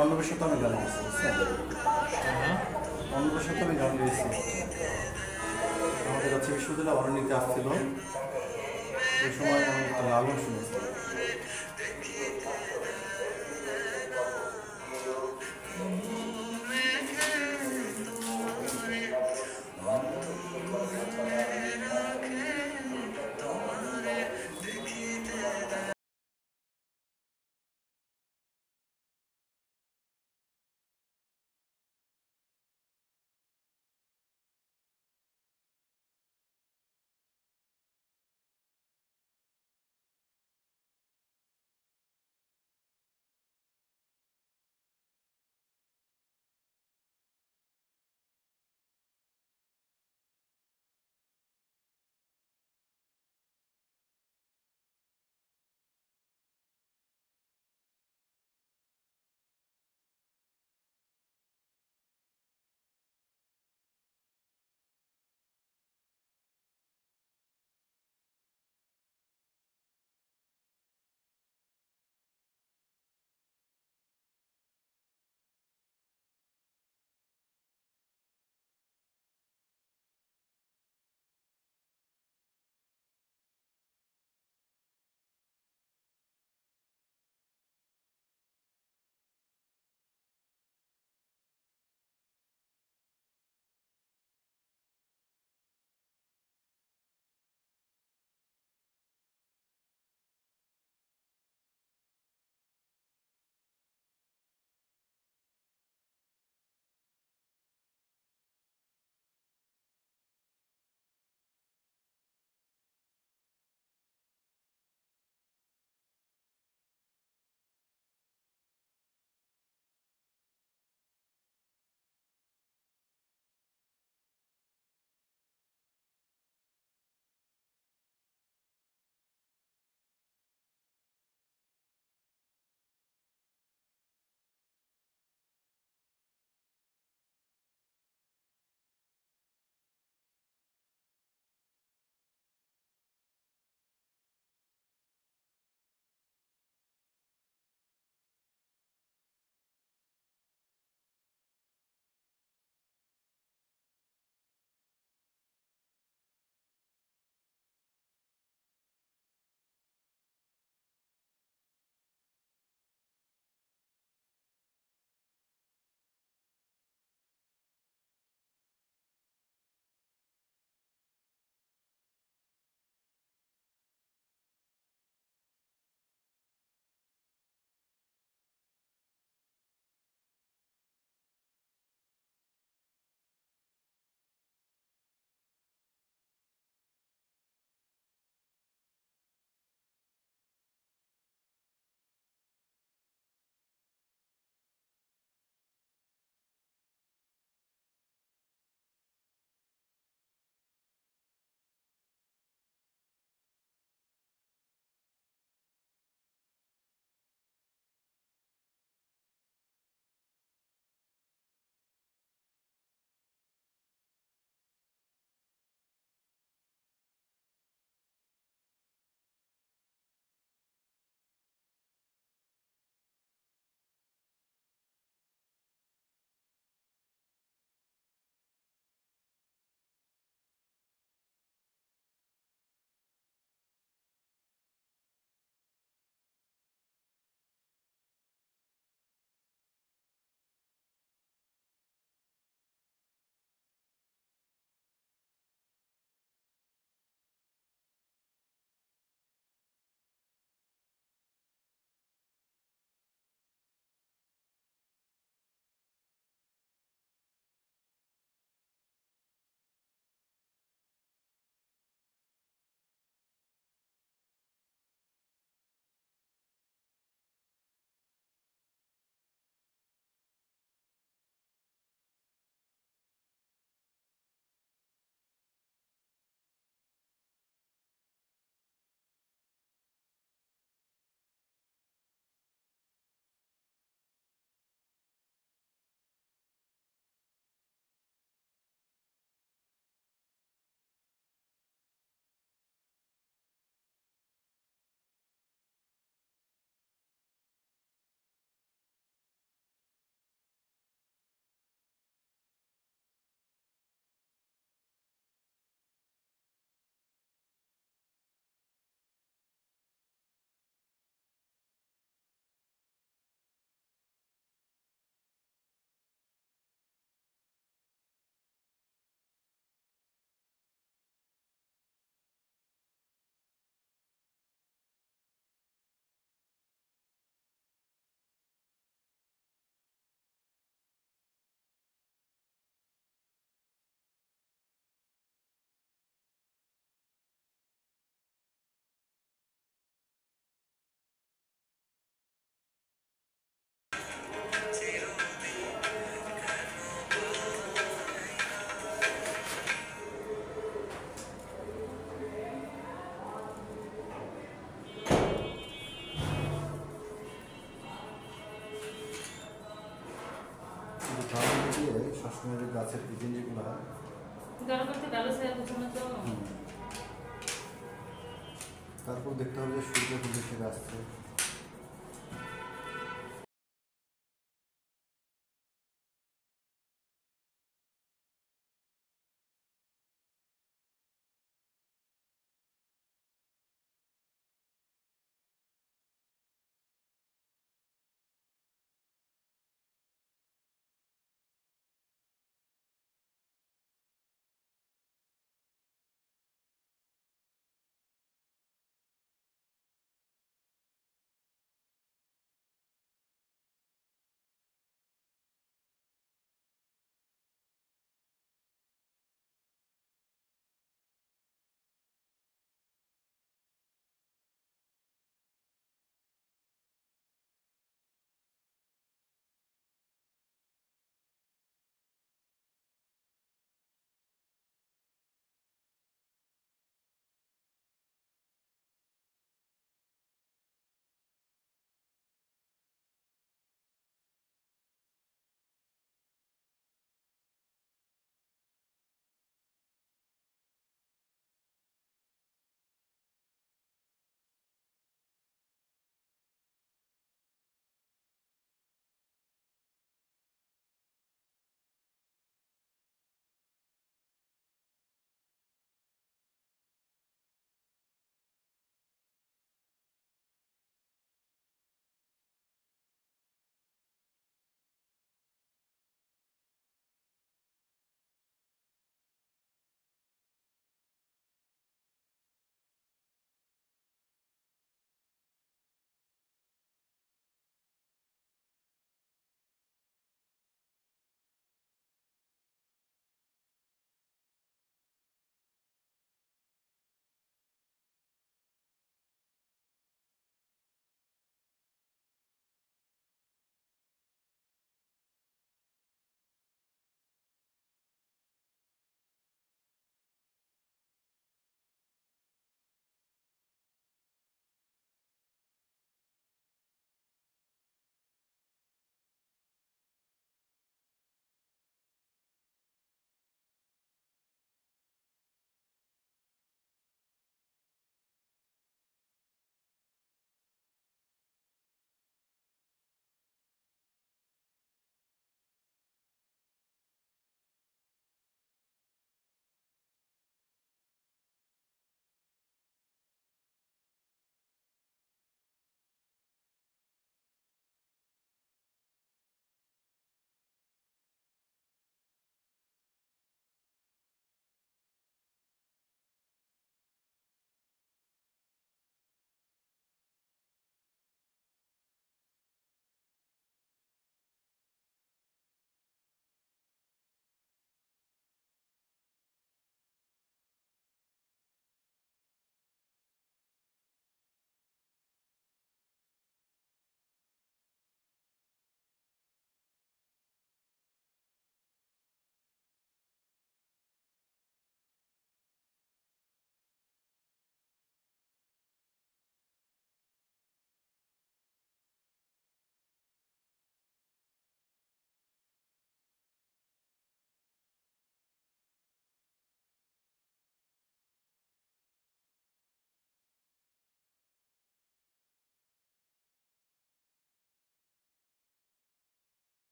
অন্নবের সাথে আমি গান গেছি বুঝছেন অন্নবের সাথে আমি গান গেছি আমাদের কাছে বিশ্ববিদ্যালয় অরণ্যতে আসছিল ওই সময় আমি একটা লালন শুনেছি সবসময় গাছের এই জিনিসগুলো হয় গরম করতে ভালো ছেড়ে বুঝানো তো তারপর দেখতে হবে যে সূর্য কোন দিকে আসছে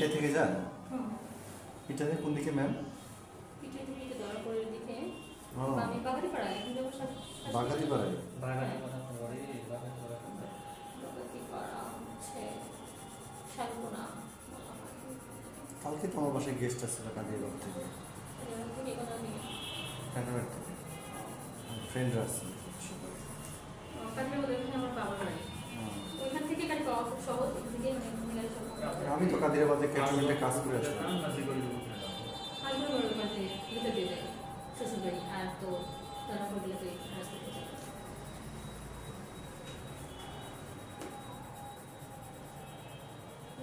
পিঠায় থেকে যান? হুম। পিঠায় কোন দিকে ম্যাম? পিঠে থেকে তো দেওয়ার পরের দিকে ও আমি বাগারি পাড়ায় এখন যাবো বাগাতি পাড়ায়। বাগানে কথা বলে বাগানে কথা বাগাতি পাড়া হচ্ছে শালকোনা কালকে তো আমার বাসায় গেস্ট আসছিল কাদিয়াবাদ থেকে, কাদিয়াবাদ থেকে ফ্রেন্ডরা আসছিল সবাই। আমার বাবার বাড়ি ওইখান থেকে গাড়ি পাওয়া খুব সহজ দিকে মানে মিলাই সব আমি তো কাদিয়াবাদে ক্যান্টনমেন্টে কাজ করে আসলাম। আসলে ওর বাড়িতে ভিতর দিয়ে যাই শ্বশুর বাড়ি আর তো তারা হোটেলে তো রাস্তা দিয়ে যাই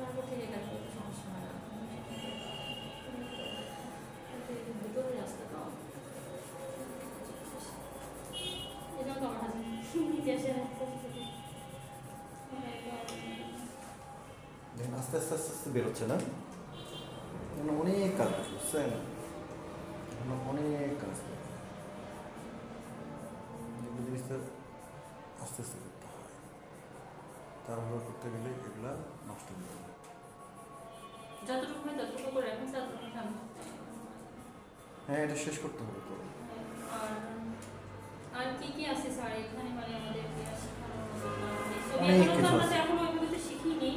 রাস্তা থেকে গাড়ি করতে সমস্যা হয় না ভিতরে রাস্তা পাওয়া এটা তো আমার হাজবেন্ড ইতিহাসের দেখেন আস্তে আস্তে আস্তে আস্তে বেরোচ্ছে না, মানে অনেক কাজ বুঝছেন, অনেক কাজ জিনিসটা আস্তে আস্তে করতে হয়, তাড়াহুড়ো করতে গেলে এগুলা নষ্ট হয়ে যাবে। যতটুকু হয় ততটুকু করে রাখুন ততটুকু আমি হ্যাঁ এটা শেষ করতে হবে তো। আর কি কি আছে স্যার এখানে মানে আমাদের ইতিহাস শেখানোর মতো অনেক কিছু আমরা আছে। এখন ওইভাবে তো শিখিনি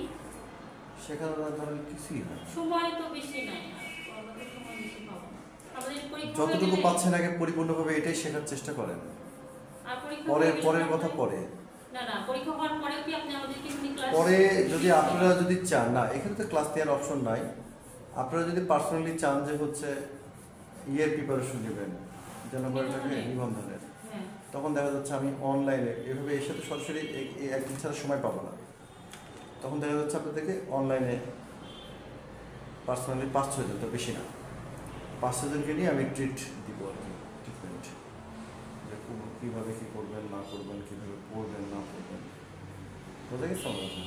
সেখানে ধরেন কিছুই না, সময় তো বেশি নাই আর আমাদের সময় বেশি পাবো না আমাদের পরীক্ষা হয়ে যতটুকু গেলে- পাচ্ছেন আগে পরিপূর্ণভাবে এটাই শেখার চেষ্টা করেন, আর পরীক্ষা পরের হয়ে গেলে পরের আমরা- কথা পরে। না না পরীক্ষা হওয়ার পরে কি আপনি আমাদেরকে এমনি ক্লাস পরে যদি আপনারা যদি চান, না এখানে তো ক্লাস দেওয়ার অপশন নাই, আপনারা যদি পার্সোনালি চান যে হচ্ছে ইয়ের প্রিপারেশন নেবেন যেন করে থাকে নিবন্ধনের, হ্যাঁ তখন দেখা যাচ্ছে আমি অনলাইনে এভাবে এর সাথে সরাসরি এই একদিন ছাড়া সময় পাবো না, তখন দেখা যাচ্ছে আপনাদেরকে অনলাইনে পার্সোনালি 5-6 জন, তো বেশি না, 5-6 জনকে নিয়ে আমি ট্রিট দিব আর কি, ট্রিটমেন্ট যে কীভাবে কী করবেন না করবেন, কীভাবে পড়বেন না পড়বেন, বোঝা গেছে আমার কথা?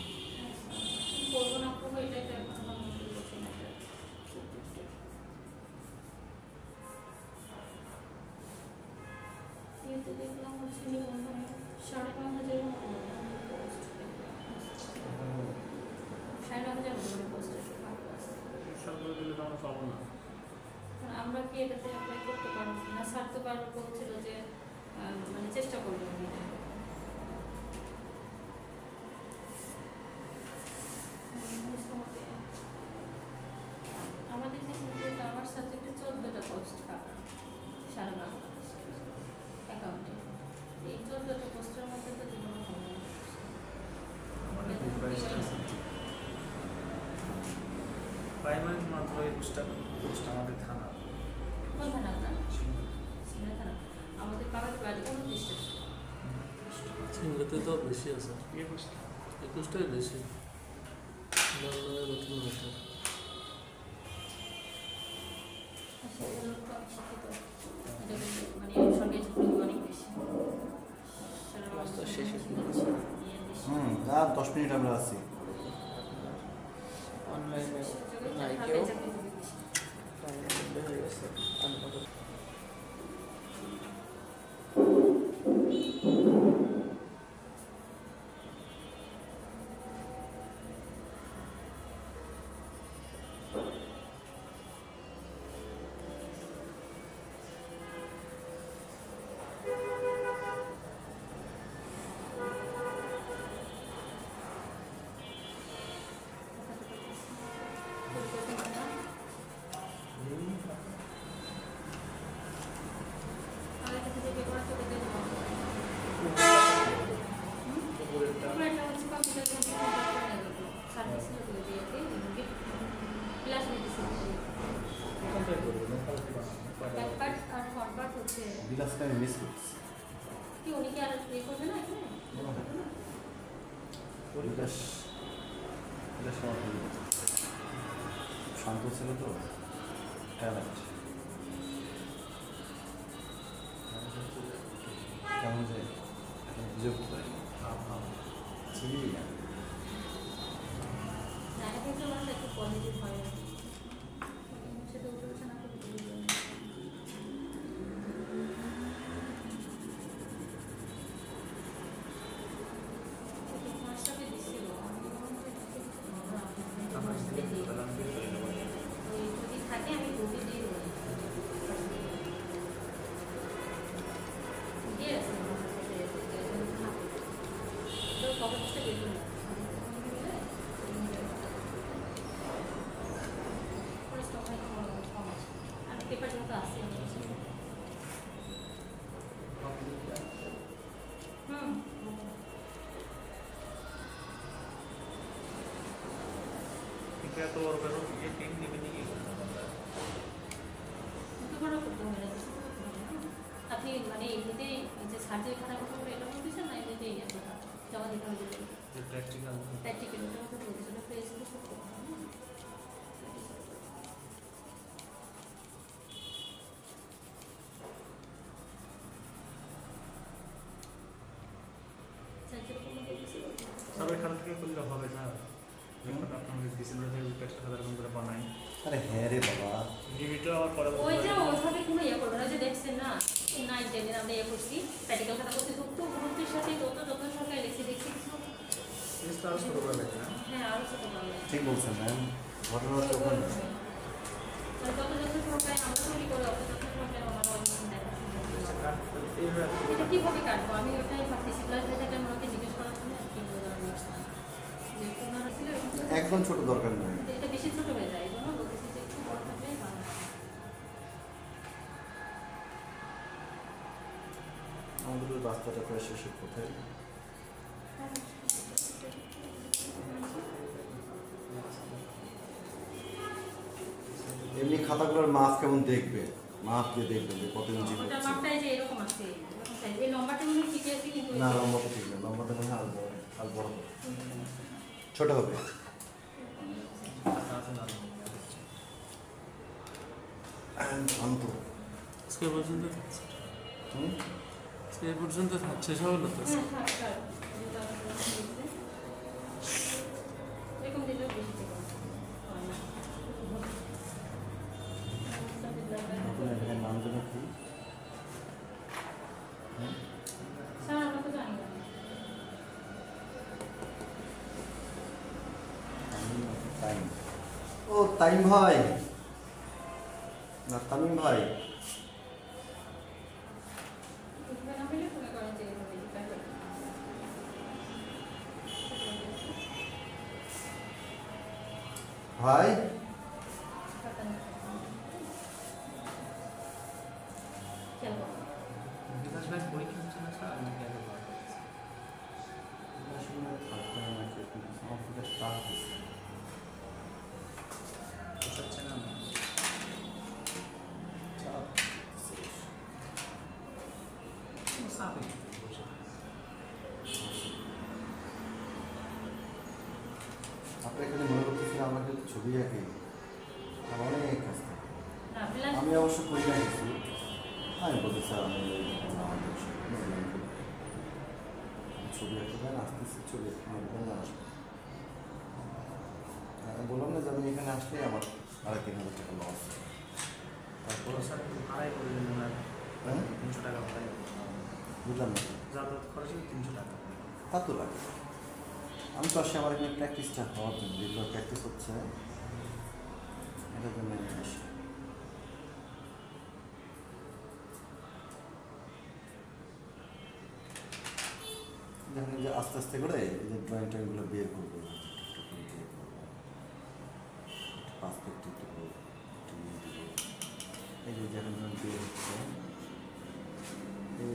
করবো না করবো এটা একটা আমার মধ্যে বসে না এটা। ইয়েতে দেখলাম হচ্ছে নিবন্ধনে 5,500 মতো পোস্ট 5,500 মতো পোস্ট আছে সরকার দিলে তো আমরা পাবো না। আমরা কি এটাতে অ্যাপ্লাই করতে পারবো না স্যার তো পারবো বলছিল যে মানে চেষ্টা করবেন আমাদের যে আমার সাবজেক্টে 14টা পোস্ট পাওয়া সারা বাংলাদেশ অ্যাকাউন্টে এই 14টা পোস্টের মধ্যে তো জীবনে হবে না। প্রাইমারি মাত্র এই পোস্ট আমাদের থানা কোন থানা আপনার? সিংড়া থানা। আমাদের পাড়ার প্রায় 29টা। সিংড়াতে তো বেশি আছে, এই পোস্ট 21টাই বেশি। বাংলায় নতুন হচ্ছে সেগুলো তো আমি শিক্ষিত। এটা কিন্তু মানে সরকারি চাকরি অনেক বেশি। সারা রাস্তা বাংলাদেশে শেষে ইয়ে বেশি। আর 10 মিনিট আমরা আছি। অনলাইনে সরকারি চাকরি বেশি। হয়ে গেছে বিলাসকে আমি মিস করছি। বিলাস বিলাস আমার খুব শান্ত ছিল তো, ট্যালেন্ট কেমন যে বিজয় করে ছিলি না। পজিটিভ হয় সেটা উঠে বসে না করে আমার থাকে আমি রুটি দিয়ে দেবো দিয়ে আছে তো কভারটা বের করে আর পেপার যত আছে হুম কিন্তু এত বড় বেরো এই টিম নিবে নাকি বড় করতে হবে না আপনি মানে এমনিতেই যে সার্জারি খাতার কথা বলে এটা বলতেছেন না এমনিতেই এতটা জমা দিতে হবে প্র্যাকটিক্যাল প্র্যাকটিক্যাল ওটা কথা বলতেছেন ফেস টু ফেস সব এখান থেকে করলে হবে স্যার যখন আপনাদের ডিসেম্বর থেকে টেস্ট খাতার করে বানাই আরে হ্যাঁ রে বাবা, ডিভিটা আবার পরে ওইটা ওইভাবে কোনো ইয়ে করবে না যে দেখছেন না নাই যেদিন আমরা ইয়ে করছি প্র্যাকটিক্যাল খাতা করছি তো গুরুত্বের সাথে যত সরকার লিখে দেখছি টেস্ট আরো ছোট করে লেখা হ্যাঁ আরও ছোট করবে ঠিক বলছেন ম্যাম। ঘটনা হচ্ছে ওখানে যত সরকার আমরা তৈরি করে অত সরকার আমার এইভাবে এটা কীভাবে কাটবো আমি ওটাই ভাবতেছি প্লাস এটা আমাকে জিজ্ঞেস করার জন্য কি যে ওনারা ছিল একদম ছোট দরকার নেই। এটা বেশি ছোট হয়ে যায় এই জন্য বলতেছি যে একটু বড় থাকলে ভালো আমাদের ওই রাস্তাটা প্রায় শেষের কোথায়। এমনি খাতাগুলোর মাপ কেমন দেখবে, মাপ দিয়ে দেখবেন যে কত ইঞ্চি ওটা হচ্ছে। মাপটা যে এরকম আছে এরকম সাইজ এই লম্বাটা মনে হয় ঠিকই আছে কিন্তু না লম্বাটা ঠিক না, লম্বাটা মনে হয় আর বড় হবে। ছোট হবে। শান্ত আজকে পর্যন্ত হুম? আজকে পর্যন্ত শেষ হলো তো হ্যাঁ থাক থাক এরকম দিলেও বেশি থেকে হয় না আপনার এখানে নাম যেন কি? স্যার আমরা তো জানি না তাইম। ও তাইম ভাই না তামিম ভাই, বুঝবে না হলে মনে করেন যে এইভাবে দিতে হবে ভাই খেয়াল বিকাশ ভাই পরীক্ষা হচ্ছে না স্যার নাকি আগে বলা হচ্ছে না সাপে বসে আপনি এখানে মনে করতেছেন আমরা কিন্তু ছবি আঁকি, আমার অনেক কাজ থাকে। না প্লাস আমি অবশ্য করি না কিছু, আমি বলতে স্যার আমি ছবি আঁকতে পারেন, আসতেছি ছবি আঁকতে আসবো। আমি বললাম না যে আমি এখানে আসলে আমার 3,500 টাকা লস। তারপর স্যার ভাড়াই করে দিন ওনার হ্যাঁ 300 টাকা ভাড়াই বুঝলাম না, যাতায়াত খরচ 300 টাকা তা তো লাগে। আমি তো আসি আমার এখানে প্র্যাকটিসটা হওয়ার জন্য, যেগুলো প্র্যাকটিস হচ্ছে এটার জন্য আমি আসি। দেখেন যে আস্তে আস্তে করে এই যে ড্রয়িং ট্রয়িংগুলো বের করবো, পাসপোর্ট দেবো, এই যে যেখানে বের হচ্ছে, এই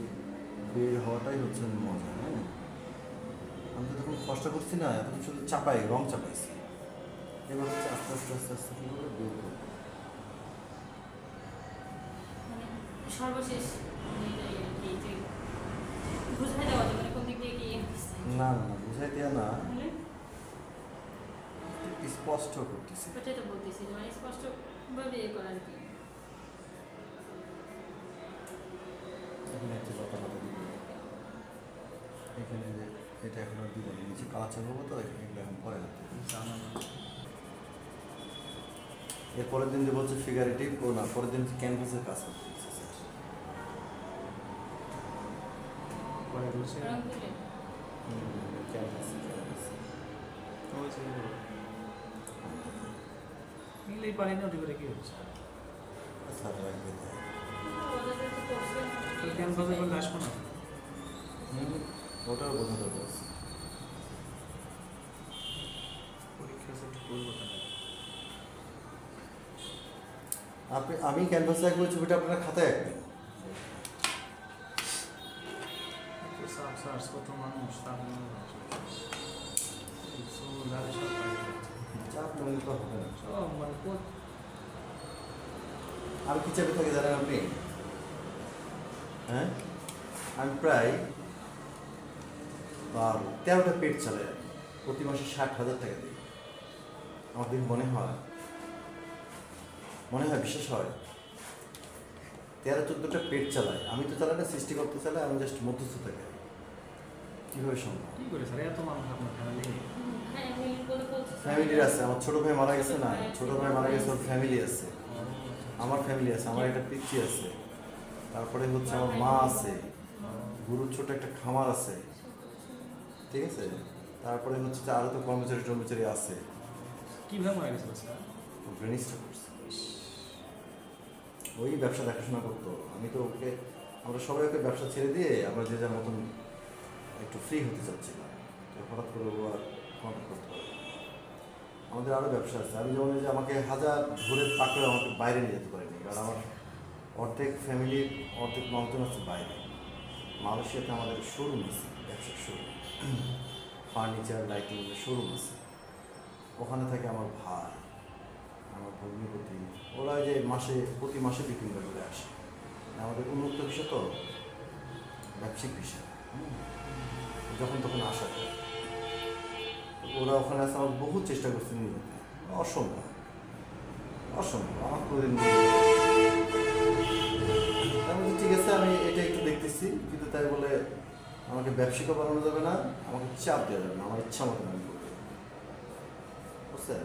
বের হওয়াটাই হচ্ছে মজা। হ্যাঁ আমি তো তখন কষ্ট করছি না, এখন শুধু চাপাই, রং চাপাইছি। এবার হচ্ছে আস্তে আস্তে আস্তে আস্তে কী করে বের করবো। মানে সর্বশেষ বুঝাই দেওয়া যাবে কোন দিক দিয়ে কি না না না বুঝাই দেওয়া না, হলে স্পষ্ট করতেছি। ওটাই তো বলতেছি মানে স্পষ্ট ভাবে ইয়ে করার কি এখানে একটা কথা বলে দিব, এখানে যে এটা এখন আর দিব না, নিচে কাঁচা হবো তো এখানে এখন পরে হাতে জানা না এর পরের দিন যে বলছে ফিগারেটিভ, ও না পরের দিন ক্যানভাসের কাজ করতে দিচ্ছে স্যার। পরে বলছে রং তুলে ক্যানভাস ওই যে দিলেই পারি না, ওটি করে কি হচ্ছে? স্যার রাখবে তাই। ওদের তো করছে তাহলে ক্যানভাসে করলে আসবো না। ওটাও বোঝা দরকার আছে। পরীক্ষা সব করবো তাহলে। আমি ক্যানভাসে আঁকবো, ছবিটা আপনারা খাতায় আঁকবেন। সার্চ কত মানুষ, তার সব চাপ নিলে তো হবে না। মানে আমি কি চাপে থাকি জানেন আপনি? হ্যাঁ, আমি প্রায় 13টা পেট চালাই, প্রতি মাসে 60,000 টাকা দিই। আমার দিন মনে হয় বিশ্বাস হয় 13-14টা পেট চালাই। আমি তো চালাই না, সৃষ্টি করতে চালাই, আমি জাস্ট মধ্যস্থ থাকি। কীভাবে সম্ভব? কি করে স্যার এত মানুষ আপনার ফ্যামিলি? হ্যাঁ আমি বলে বলছি ফ্যামিলির আছে, আমার ছোট ভাই মারা গেছে না, ছোট ভাই মারা গেছে, ওর ফ্যামিলি আছে, আমার ফ্যামিলি আছে, আমার একটা পিচ্চি আছে, তারপরে হচ্ছে আমার মা আছে, গুরুর ছোট একটা খামার আছে, ঠিক আছে, তারপরে হচ্ছে যে আরও তো কর্মচারী আছে। কীভাবে মারা গেছিল স্যার? ব্রেন স্ট্রোক করছে, ওই ব্যবসা দেখাশোনা করতো। আমি তো আমরা সবাই ওকে ব্যবসা ছেড়ে দিয়ে আমরা যে যার মতন একটু ফ্রি হতে চাচ্ছিলাম, হঠাৎ করে ও আর কন্ট্যাক্ট করতে পারে। আমাদের আরও ব্যবসা আছে। আমি যেমন যে আমাকে হাজার ঘুরে পাকড়ে আমাকে বাইরে নিয়ে যেতে পারিনি, কারণ আমার অর্ধেক ফ্যামিলির অর্ধেক মানুষজন আছে বাইরে। মালয়েশিয়াতে আমাদের শোরুম আছে, ব্যবসার শোরুম, ফার্নিচার লাইটিংয়ের শোরুম আছে। ওখানে থাকে আমার ভাই, আমার ভগ্নিপতি, ওরা যে প্রতি মাসে বিক্রি করে আসে। আমাদের উন্মুক্ত বিষয় তো, ব্যবসায়িক বিষয়, যখন তখন আসা যায়। ওরা ওখানে আসে, আমার বহু চেষ্টা করছে নিয়ে যেতে, অসম্ভব আমার কোনোদিন। তার মধ্যে ঠিক আছে, আমি এটা একটু দেখতেছি, কিন্তু তাই বলে আমাকে ব্যবসায়িকও বানানো যাবে না, আমাকে চাপ দেওয়া যাবে না, আমার ইচ্ছা মতন আমি করবো, বুঝছেন?